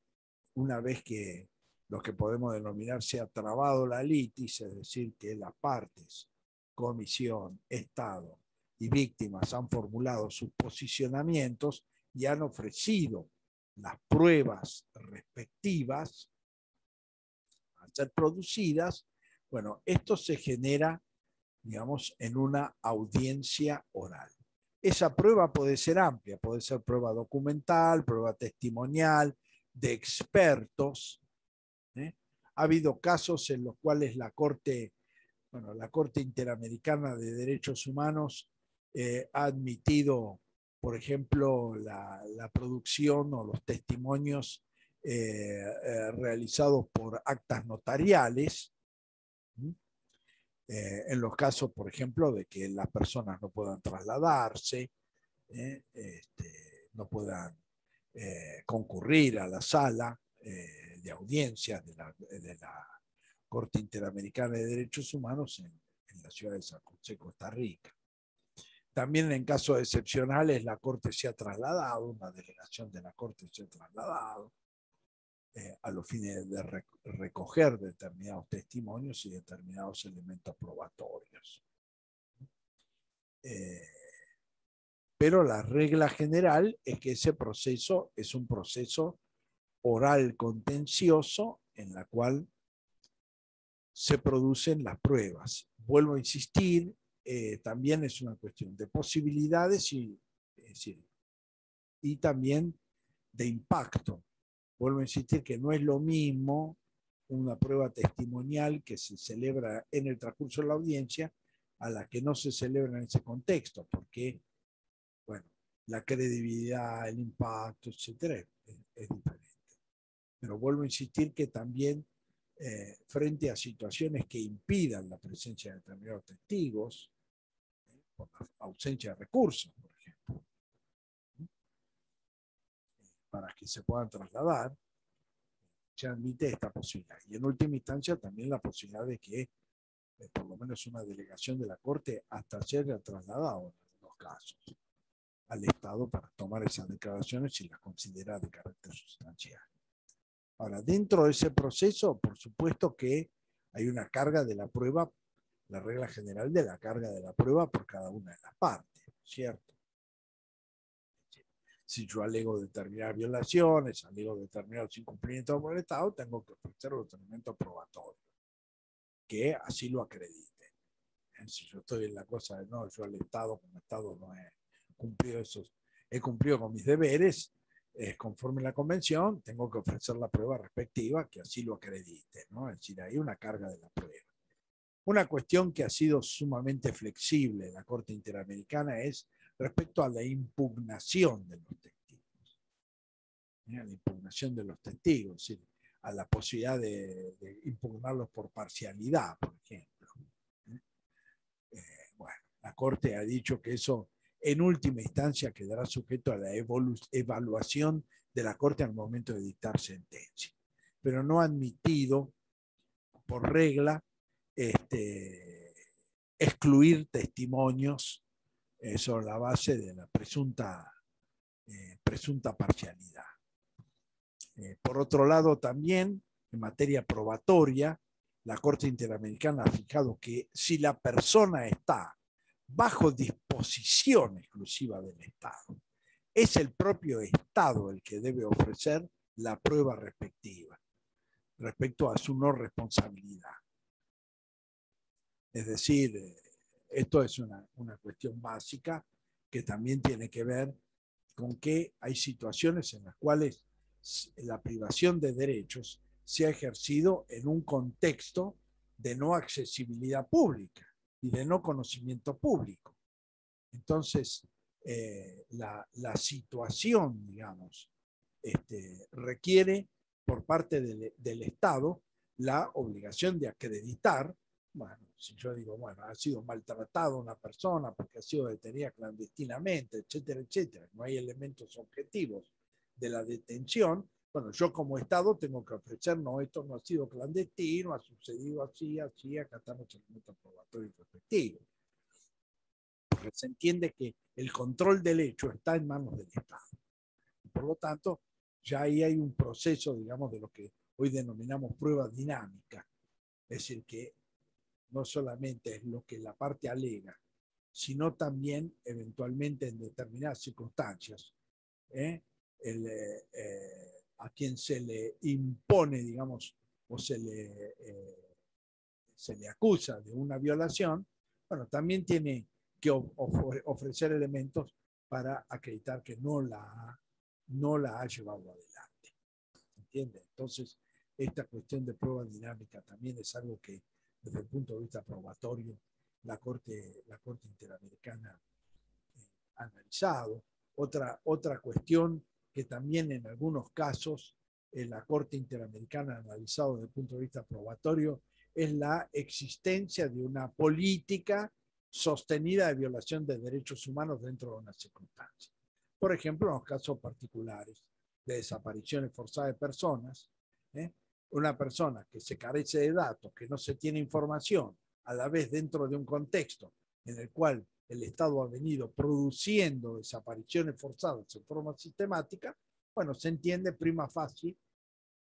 una vez que lo que podemos denominar se ha trabado la litis, es decir, que las partes, comisión, Estado y víctimas han formulado sus posicionamientos y han ofrecido las pruebas respectivas a ser producidas, bueno, esto se genera, digamos, en una audiencia oral. Esa prueba puede ser amplia, puede ser prueba documental, prueba testimonial, de expertos. Ha habido casos en los cuales la Corte Interamericana de Derechos Humanos ha admitido, por ejemplo, la producción o los testimonios realizados por actas notariales, en los casos, por ejemplo, de que las personas no puedan trasladarse, no puedan concurrir a la sala de audiencias de la Corte Interamericana de Derechos Humanos en la ciudad de San José, Costa Rica. También en casos excepcionales la Corte se ha trasladado, una delegación de la Corte se ha trasladado a los fines de recoger determinados testimonios y determinados elementos probatorios. Pero la regla general es que ese proceso es un proceso oral contencioso en la cual se producen las pruebas. Vuelvo a insistir, también es una cuestión de posibilidades y también de impacto. Vuelvo a insistir que no es lo mismo una prueba testimonial que se celebra en el transcurso de la audiencia a la que no se celebra en ese contexto, porque, bueno, la credibilidad, el impacto, etcétera, es diferente. Pero vuelvo a insistir que también frente a situaciones que impidan la presencia de determinados testigos, por la ausencia de recursos, por ejemplo, para que se puedan trasladar, se admite esta posibilidad. Y en última instancia también la posibilidad de que por lo menos una delegación de la Corte hasta se haya trasladado en algunos casos al Estado para tomar esas declaraciones si las considera de carácter sustancial. Ahora, dentro de ese proceso, por supuesto que hay una carga de la prueba, la regla general de la carga de la prueba por cada una de las partes, ¿cierto? Si yo alego determinadas violaciones, alego determinados incumplimientos por el Estado, tengo que ofrecer los elementos probatorios que así lo acrediten. Si yo estoy en la cosa de no, yo al Estado, como Estado no he cumplido esos, he cumplido con mis deberes, conforme a la convención, tengo que ofrecer la prueba respectiva que así lo acredite, ¿no? Es decir, hay una carga de la prueba. Una cuestión que ha sido sumamente flexible en la Corte Interamericana es respecto a la impugnación de los testigos. La impugnación de los testigos, es decir, a la posibilidad de impugnarlos por parcialidad, por ejemplo. Bueno, la Corte ha dicho que eso en última instancia quedará sujeto a la evaluación de la Corte al momento de dictar sentencia, pero no ha admitido por regla excluir testimonios sobre la base de la presunta parcialidad. Por otro lado, también en materia probatoria, la Corte Interamericana ha fijado que si la persona está bajo disposición exclusiva del Estado, es el propio Estado el que debe ofrecer la prueba respectiva respecto a su no responsabilidad. Es decir, esto es una cuestión básica que también tiene que ver con que hay situaciones en las cuales la privación de derechos se ha ejercido en un contexto de no accesibilidad pública y de no conocimiento público. Entonces, la situación, digamos, requiere por parte del Estado la obligación de acreditar. Bueno, si yo digo, bueno, ha sido maltratada una persona porque ha sido detenida clandestinamente, etcétera, etcétera, no hay elementos objetivos de la detención, bueno, yo como Estado tengo que ofrecer, no, esto no ha sido clandestino, ha sucedido así, así, acá están los elementos probatorios respectivos. Porque se entiende que el control del hecho está en manos del Estado. Por lo tanto, ya ahí hay un proceso, digamos, de lo que hoy denominamos prueba dinámica. Es decir, que no solamente es lo que la parte alega, sino también eventualmente en determinadas circunstancias, a quien se le impone, digamos, o se le acusa de una violación, bueno, también tiene que ofrecer elementos para acreditar que no la ha llevado adelante. ¿Entiende? Entonces, esta cuestión de prueba dinámica también es algo que, desde el punto de vista probatorio, la Corte Interamericana ha analizado. Otra cuestión que también en algunos casos la Corte Interamericana ha analizado desde el punto de vista probatorio es la existencia de una política sostenida de violación de derechos humanos dentro de una circunstancia. Por ejemplo, en los casos particulares de desapariciones forzadas de personas, una persona que se carece de datos, que no se tiene información, a la vez dentro de un contexto en el cual el Estado ha venido produciendo desapariciones forzadas en forma sistemática, bueno, se entiende prima facie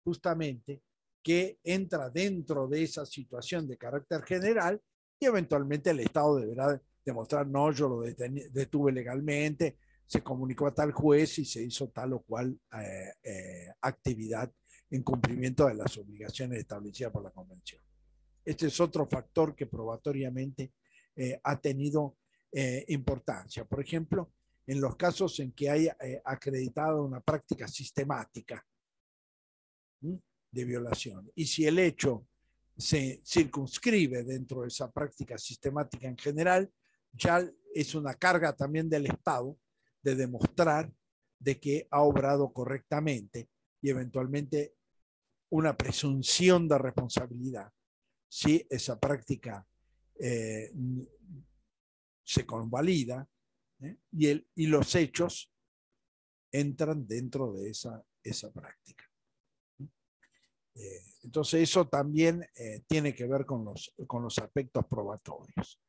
justamente que entra dentro de esa situación de carácter general y eventualmente el Estado deberá demostrar, no, yo lo detuve legalmente, se comunicó a tal juez y se hizo tal o cual actividad en cumplimiento de las obligaciones establecidas por la Convención. Este es otro factor que probatoriamente ha tenido importancia. Por ejemplo, en los casos en que hay acreditado una práctica sistemática de violación y si el hecho se circunscribe dentro de esa práctica sistemática en general, ya es una carga también del Estado de demostrar de que ha obrado correctamente y eventualmente una presunción de responsabilidad si esa práctica se convalida y los hechos entran dentro de esa práctica. Entonces eso también tiene que ver con los aspectos probatorios.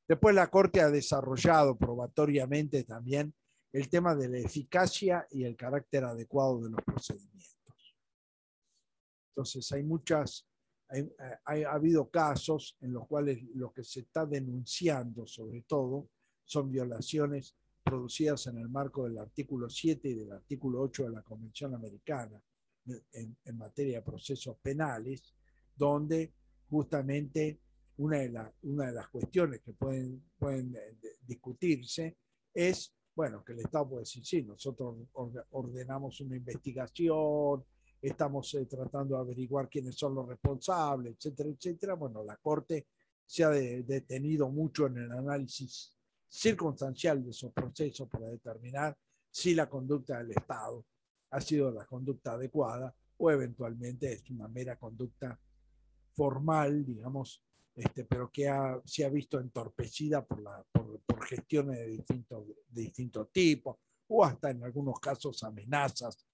Después la Corte ha desarrollado probatoriamente también el tema de la eficacia y el carácter adecuado de los procedimientos. Entonces ha habido casos en los cuales lo que se está denunciando sobre todo son violaciones producidas en el marco del artículo 7 y del artículo 8 de la Convención Americana en materia de procesos penales, donde justamente una de las cuestiones que pueden discutirse es, bueno, que el Estado puede decir, sí, nosotros ordenamos una investigación, estamos tratando de averiguar quiénes son los responsables, etcétera, etcétera. Bueno, la Corte se ha detenido mucho en el análisis circunstancial de esos procesos para determinar si la conducta del Estado ha sido la conducta adecuada o eventualmente es una mera conducta formal, digamos, pero que se ha visto entorpecida por gestiones de distinto tipo o hasta en algunos casos amenazas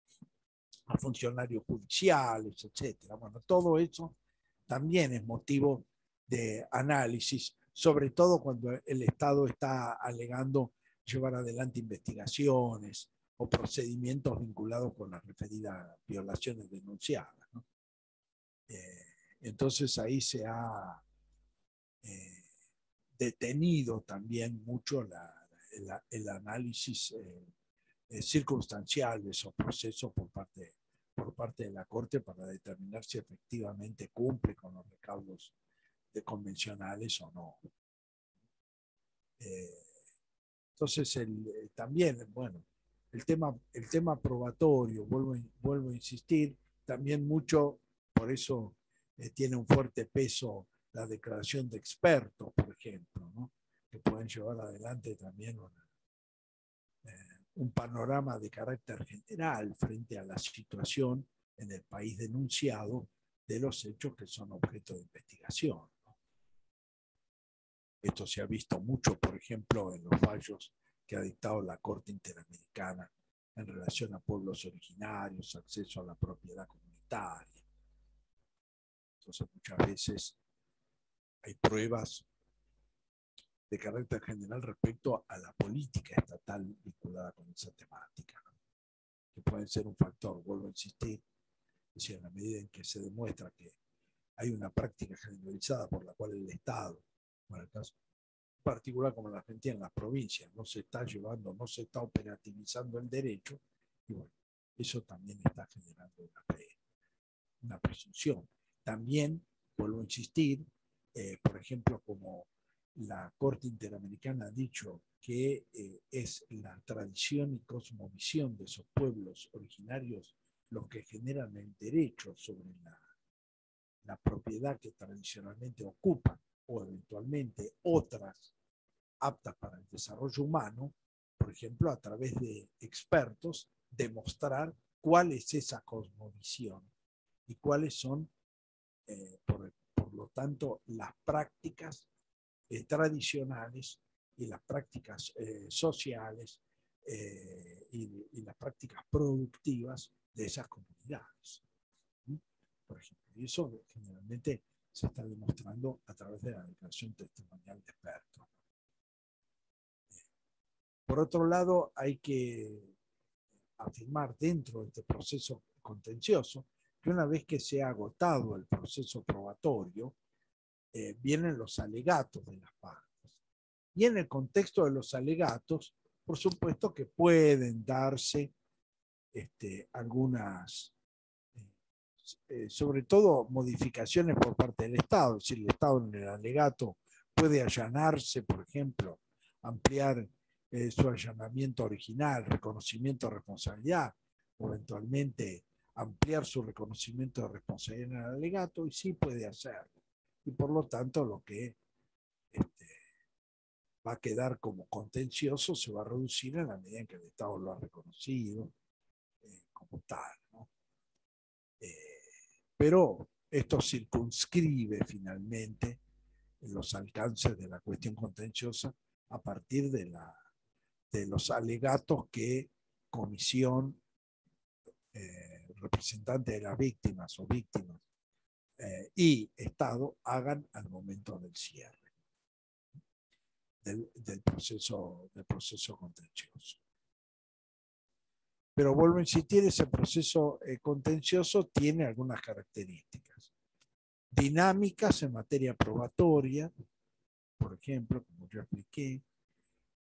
a funcionarios judiciales, etcétera. Bueno, todo eso también es motivo de análisis, sobre todo cuando el Estado está alegando llevar adelante investigaciones o procedimientos vinculados con las referidas violaciones denunciadas, ¿no? Entonces ahí se ha detenido también mucho el análisis circunstancial de esos procesos por parte de la Corte para determinar si efectivamente cumple con los recaudos convencionales o no. Entonces, también, bueno, el tema probatorio, vuelvo a insistir, también mucho, por eso tiene un fuerte peso la declaración de expertos, por ejemplo, ¿no? Que pueden llevar adelante también un panorama de carácter general frente a la situación en el país denunciado de los hechos que son objeto de investigación, ¿no? Esto se ha visto mucho, por ejemplo, en los fallos que ha dictado la Corte Interamericana en relación a pueblos originarios, acceso a la propiedad comunitaria. Entonces, muchas veces hay pruebas de carácter general respecto a la política estatal vinculada con esa temática, ¿no? Que pueden ser un factor, vuelvo a insistir, es decir, en la medida en que se demuestra que hay una práctica generalizada por la cual el Estado, en el caso particular como en la Argentina, en las provincias, no se está llevando, no se está operativizando el derecho, y bueno, eso también está generando una presunción. También, vuelvo a insistir, por ejemplo, como la Corte Interamericana ha dicho que es la tradición y cosmovisión de esos pueblos originarios los que generan el derecho sobre la propiedad que tradicionalmente ocupan o eventualmente otras aptas para el desarrollo humano, por ejemplo, a través de expertos, demostrar cuál es esa cosmovisión y cuáles son, por lo tanto, las prácticas tradicionales y las prácticas sociales y las prácticas productivas de esas comunidades. Por ejemplo, y eso generalmente se está demostrando a través de la declaración testimonial de expertos. Por otro lado, hay que afirmar dentro de este proceso contencioso que una vez que se ha agotado el proceso probatorio, vienen los alegatos de las partes. Y en el contexto de los alegatos, por supuesto que pueden darse algunas, sobre todo modificaciones por parte del Estado. Es decir, el Estado en el alegato puede allanarse, por ejemplo, ampliar su allanamiento original, reconocimiento de responsabilidad, o eventualmente ampliar su reconocimiento de responsabilidad en el alegato, y sí puede hacerlo. Y por lo tanto, lo que va a quedar como contencioso se va a reducir en la medida en que el Estado lo ha reconocido como tal, ¿no? Pero esto circunscribe finalmente los alcances de la cuestión contenciosa a partir de los alegatos que comisión, representante de las víctimas o víctimas y Estado hagan al momento del cierre del proceso contencioso. Pero vuelvo a insistir, ese proceso contencioso tiene algunas características. Dinámicas en materia probatoria, por ejemplo, como yo expliqué,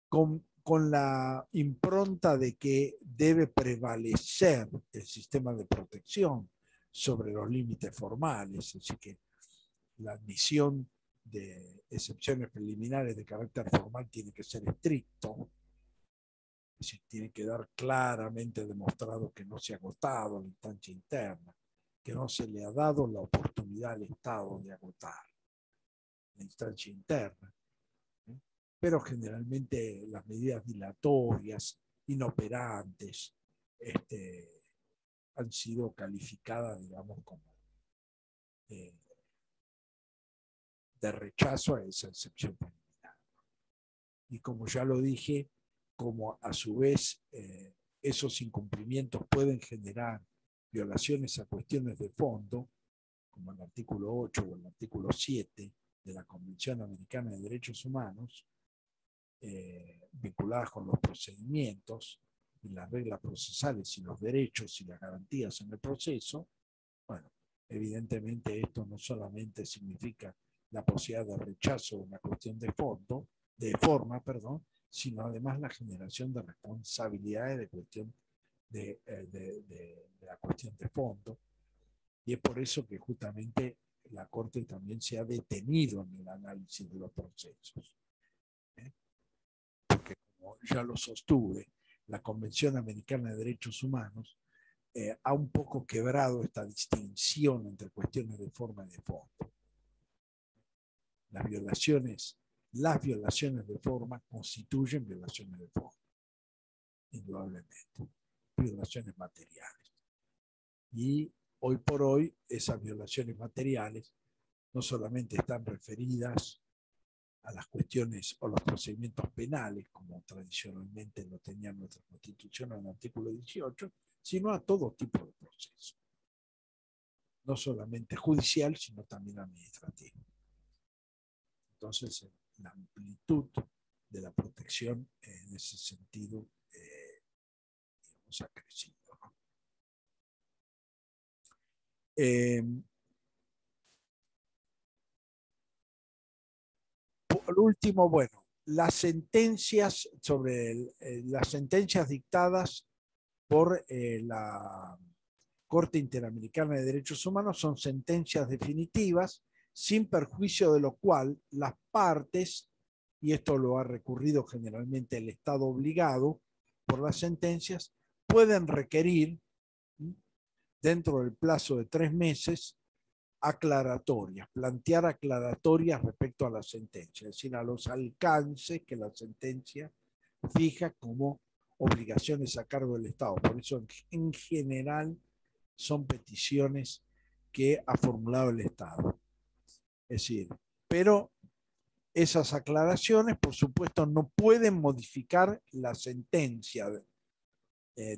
con la impronta de que debe prevalecer el sistema de protección sobre los límites formales, así que la admisión de excepciones preliminares de carácter formal tiene que ser estricto, es decir, tiene que dar claramente demostrado que no se ha agotado la instancia interna, que no se le ha dado la oportunidad al Estado de agotar la instancia interna. Pero generalmente las medidas dilatorias, inoperantes, han sido calificadas, digamos, como de rechazo a esa excepción preliminar. Y como ya lo dije, como a su vez esos incumplimientos pueden generar violaciones a cuestiones de fondo, como el artículo 8 o el artículo 7 de la Convención Americana de Derechos Humanos, vinculadas con los procedimientos y las reglas procesales y los derechos y las garantías en el proceso, bueno, evidentemente esto no solamente significa la posibilidad de rechazo de una cuestión de fondo, de forma, perdón, sino además la generación de responsabilidades de cuestión de la cuestión de fondo. Y es por eso que justamente la Corte también se ha detenido en el análisis de los procesos. Porque como ya lo sostuve, la Convención Americana de Derechos Humanos ha un poco quebrado esta distinción entre cuestiones de forma y de fondo. Las violaciones de forma constituyen violaciones de fondo, indudablemente, violaciones materiales. Y hoy por hoy esas violaciones materiales no solamente están referidas a las cuestiones o los procedimientos penales, como tradicionalmente lo tenía nuestra Constitución en el artículo 18, sino a todo tipo de proceso. No solamente judicial, sino también administrativo. Entonces, la amplitud de la protección en ese sentido, digamos, ha crecido, ¿no? Por último, bueno, las sentencias las sentencias dictadas por la Corte Interamericana de Derechos Humanos son sentencias definitivas, sin perjuicio de lo cual las partes, y esto lo ha recurrido generalmente el Estado obligado por las sentencias, pueden requerir, dentro del plazo de 3 meses, aclaratorias, plantear aclaratorias respecto a la sentencia, es decir, a los alcances que la sentencia fija como obligaciones a cargo del Estado. Por eso, en general, son peticiones que ha formulado el Estado. Es decir, pero esas aclaraciones, por supuesto, no pueden modificar la sentencia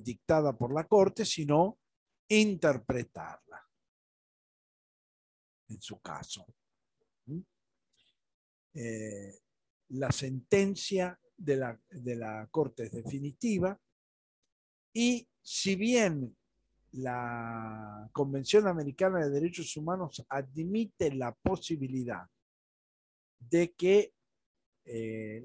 dictada por la Corte, sino interpretarla, en su caso. La sentencia de la Corte es definitiva y si bien la Convención Americana de Derechos Humanos admite la posibilidad de que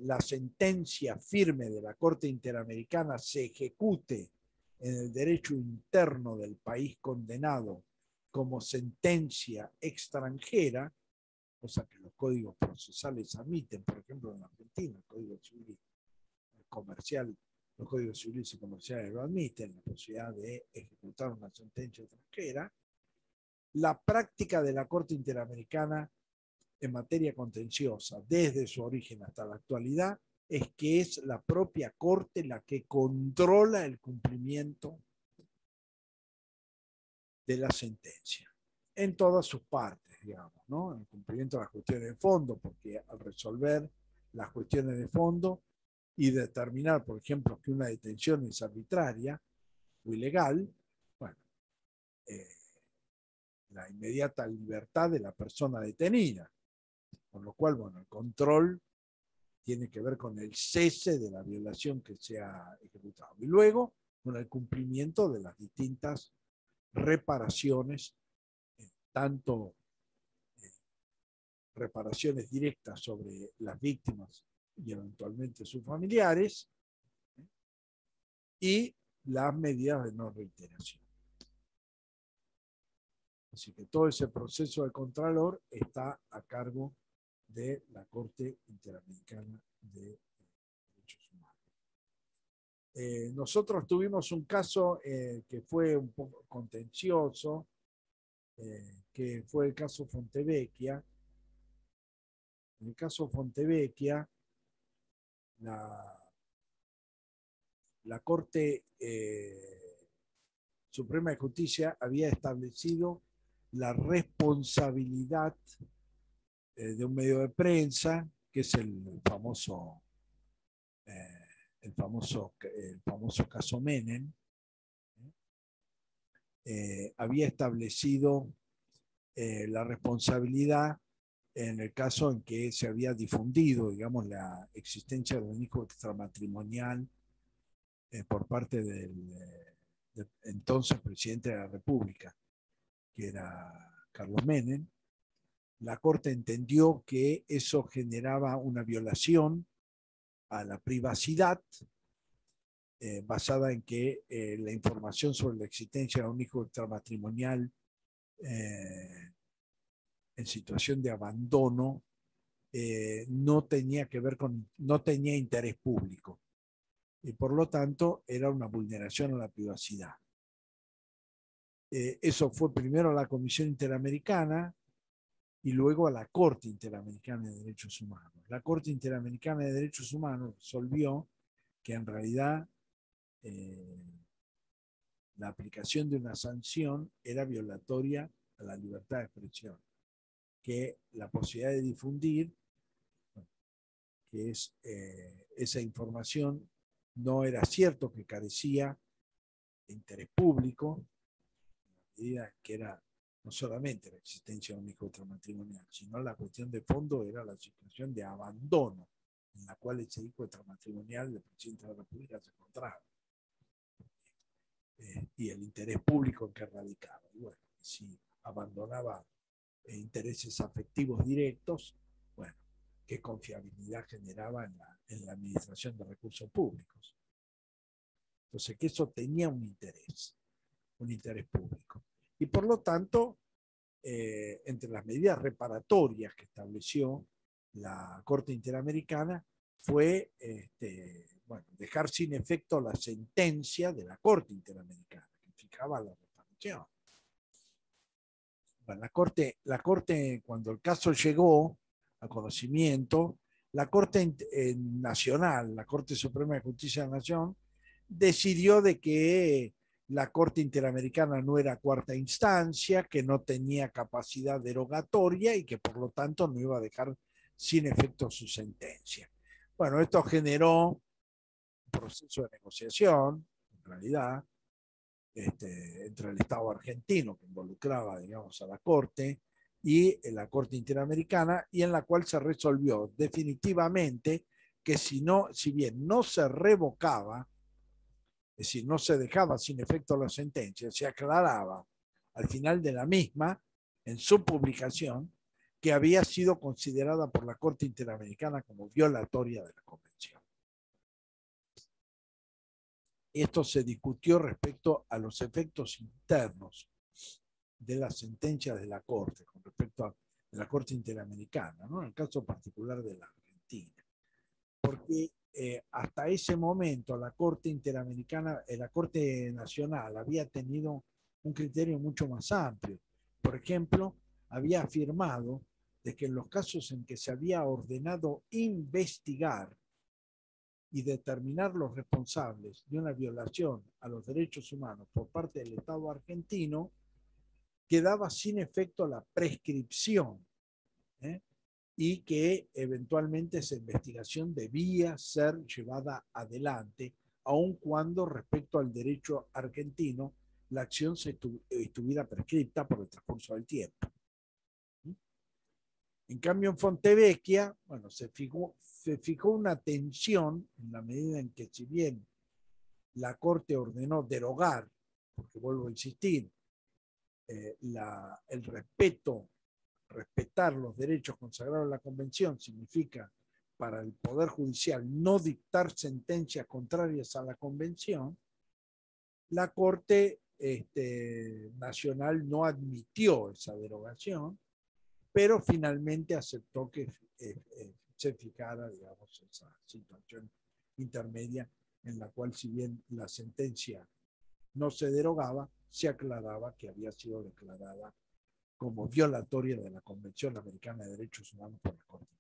la sentencia firme de la Corte Interamericana se ejecute en el derecho interno del país condenado como sentencia extranjera, cosa que los códigos procesales admiten, por ejemplo en Argentina, el Código Civil Comercial, los códigos civiles y comerciales lo admiten, la posibilidad de ejecutar una sentencia extranjera. La práctica de la Corte Interamericana en materia contenciosa, desde su origen hasta la actualidad, es que es la propia Corte la que controla el cumplimiento de la sentencia, en todas sus partes, digamos, ¿no? En el cumplimiento de las cuestiones de fondo, porque al resolver las cuestiones de fondo y determinar, por ejemplo, que una detención es arbitraria o ilegal, bueno, la inmediata libertad de la persona detenida. Con lo cual, bueno, el control tiene que ver con el cese de la violación que se ha ejecutado. Y luego, con el cumplimiento de las distintas reparaciones, tanto reparaciones directas sobre las víctimas y eventualmente sus familiares, y las medidas de no reiteración. Así que todo ese proceso de contralor está a cargo de la Corte Interamericana de Derechos Humanos. Nosotros tuvimos un caso que fue un poco contencioso, que fue el caso Fontevecchia. En el caso Fontevecchia, la Corte Suprema de Justicia había establecido la responsabilidad de un medio de prensa, que es el famoso caso Menem. Había establecido la responsabilidad en el caso en que se había difundido, digamos, la existencia de un hijo extramatrimonial por parte del entonces presidente de la República, que era Carlos Menem. La Corte entendió que eso generaba una violación a la privacidad, basada en que la información sobre la existencia de un hijo extramatrimonial en situación de abandono, no tenía interés público. y por lo tanto era una vulneración a la privacidad. Eso fue primero a la Comisión Interamericana y luego a la Corte Interamericana de Derechos Humanos. La Corte Interamericana de Derechos Humanos resolvió que en realidad la aplicación de una sanción era violatoria a la libertad de expresión, que la posibilidad de difundir, que es esa información, no era cierto que carecía de interés público, medida que era no solamente la existencia de un hijo extramatrimonial, sino la cuestión de fondo era la situación de abandono en la cual ese hijo extramatrimonial del presidente de la República se encontraba. Y el interés público en que radicaba. Y bueno, si abandonaba intereses afectivos directos, bueno, qué confiabilidad generaba en la administración de recursos públicos. Entonces, que eso tenía un interés público. Y por lo tanto, entre las medidas reparatorias que estableció la Corte Interamericana fue bueno, dejar sin efecto la sentencia de la Corte Interamericana que fijaba la reparación. Bueno, la Corte, cuando el caso llegó a conocimiento, la Corte Nacional, la Corte Suprema de Justicia de la Nación, decidió de que la Corte Interamericana no era cuarta instancia, que no tenía capacidad derogatoria y que por lo tanto no iba a dejar sin efecto su sentencia. Bueno, esto generó un proceso de negociación, en realidad, entre el Estado argentino, que involucraba, digamos, a la Corte, y la Corte Interamericana, y en la cual se resolvió definitivamente que si bien no se revocaba, es decir, no se dejaba sin efecto la sentencia, se aclaraba al final de la misma, en su publicación, que había sido considerada por la Corte Interamericana como violatoria de la Convención. Esto se discutió respecto a los efectos internos de las sentencias de la Corte, con respecto a la Corte Interamericana, ¿no? En el caso particular de la Argentina. Porque hasta ese momento la Corte Interamericana, la Corte Nacional había tenido un criterio mucho más amplio. Por ejemplo, había afirmado de que en los casos en que se había ordenado investigar y determinar los responsables de una violación a los derechos humanos por parte del Estado argentino, quedaba sin efecto la prescripción, y que eventualmente esa investigación debía ser llevada adelante, aun cuando respecto al derecho argentino la acción estuviera prescripta por el transcurso del tiempo. En cambio, en Fontevecchia, bueno, se fijó una tensión en la medida en que, si bien la Corte ordenó derogar, porque vuelvo a insistir, el respetar los derechos consagrados en la Convención significa para el Poder Judicial no dictar sentencias contrarias a la Convención, la Corte Nacional no admitió esa derogación, pero finalmente aceptó que se fijara, digamos, esa situación intermedia en la cual, si bien la sentencia no se derogaba, se aclaraba que había sido declarada como violatoria de la Convención Americana de Derechos Humanos por la Corte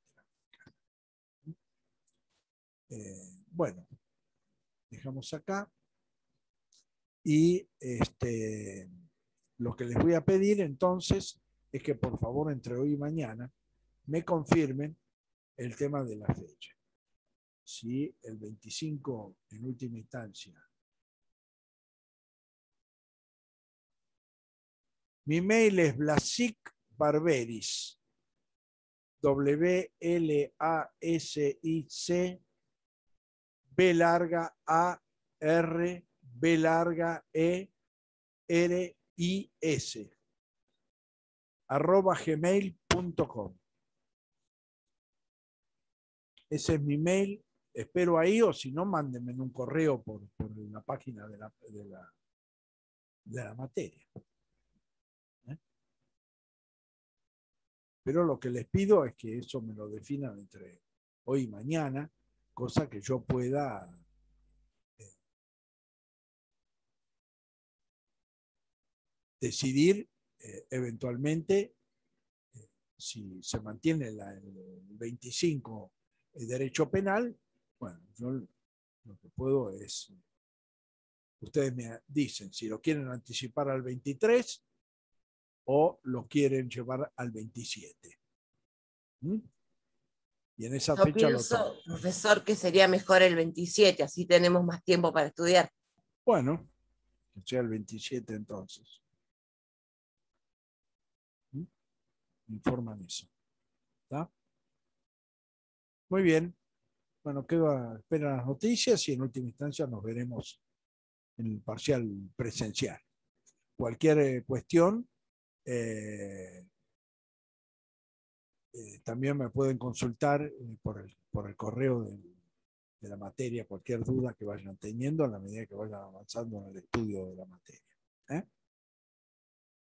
Interamericana. Bueno, dejamos acá. Y lo que les voy a pedir entonces es que por favor entre hoy y mañana me confirmen el tema de la fecha. Si el 25 en última instancia. Mi mail es Vlasic Barberis, WLASIC B larga A R B larga E R I S @gmail.com. Ese es mi mail. Espero ahí, o si no, mándenme un correo por la página de la materia. Pero lo que les pido es que eso me lo definan entre hoy y mañana, cosa que yo pueda decidir eventualmente si se mantiene el 25 el derecho penal. Bueno, yo lo que puedo es, ustedes me dicen si lo quieren anticipar al 23 o lo quieren llevar al 27. ¿Mm? Y en esa Yo fecha lo tomo. pienso, profesor, que sería mejor el 27, así tenemos más tiempo para estudiar. Bueno, que sea el 27 entonces. ¿Mm? Me informan eso. ¿Está? Muy bien. Bueno, quedo a espera de las noticias y en última instancia nos veremos en el parcial presencial. Cualquier cuestión, también me pueden consultar por el correo de la materia, cualquier duda que vayan teniendo a la medida que vayan avanzando en el estudio de la materia. ¿Eh?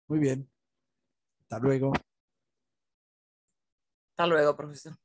Muy bien. Hasta luego. Hasta luego, profesor.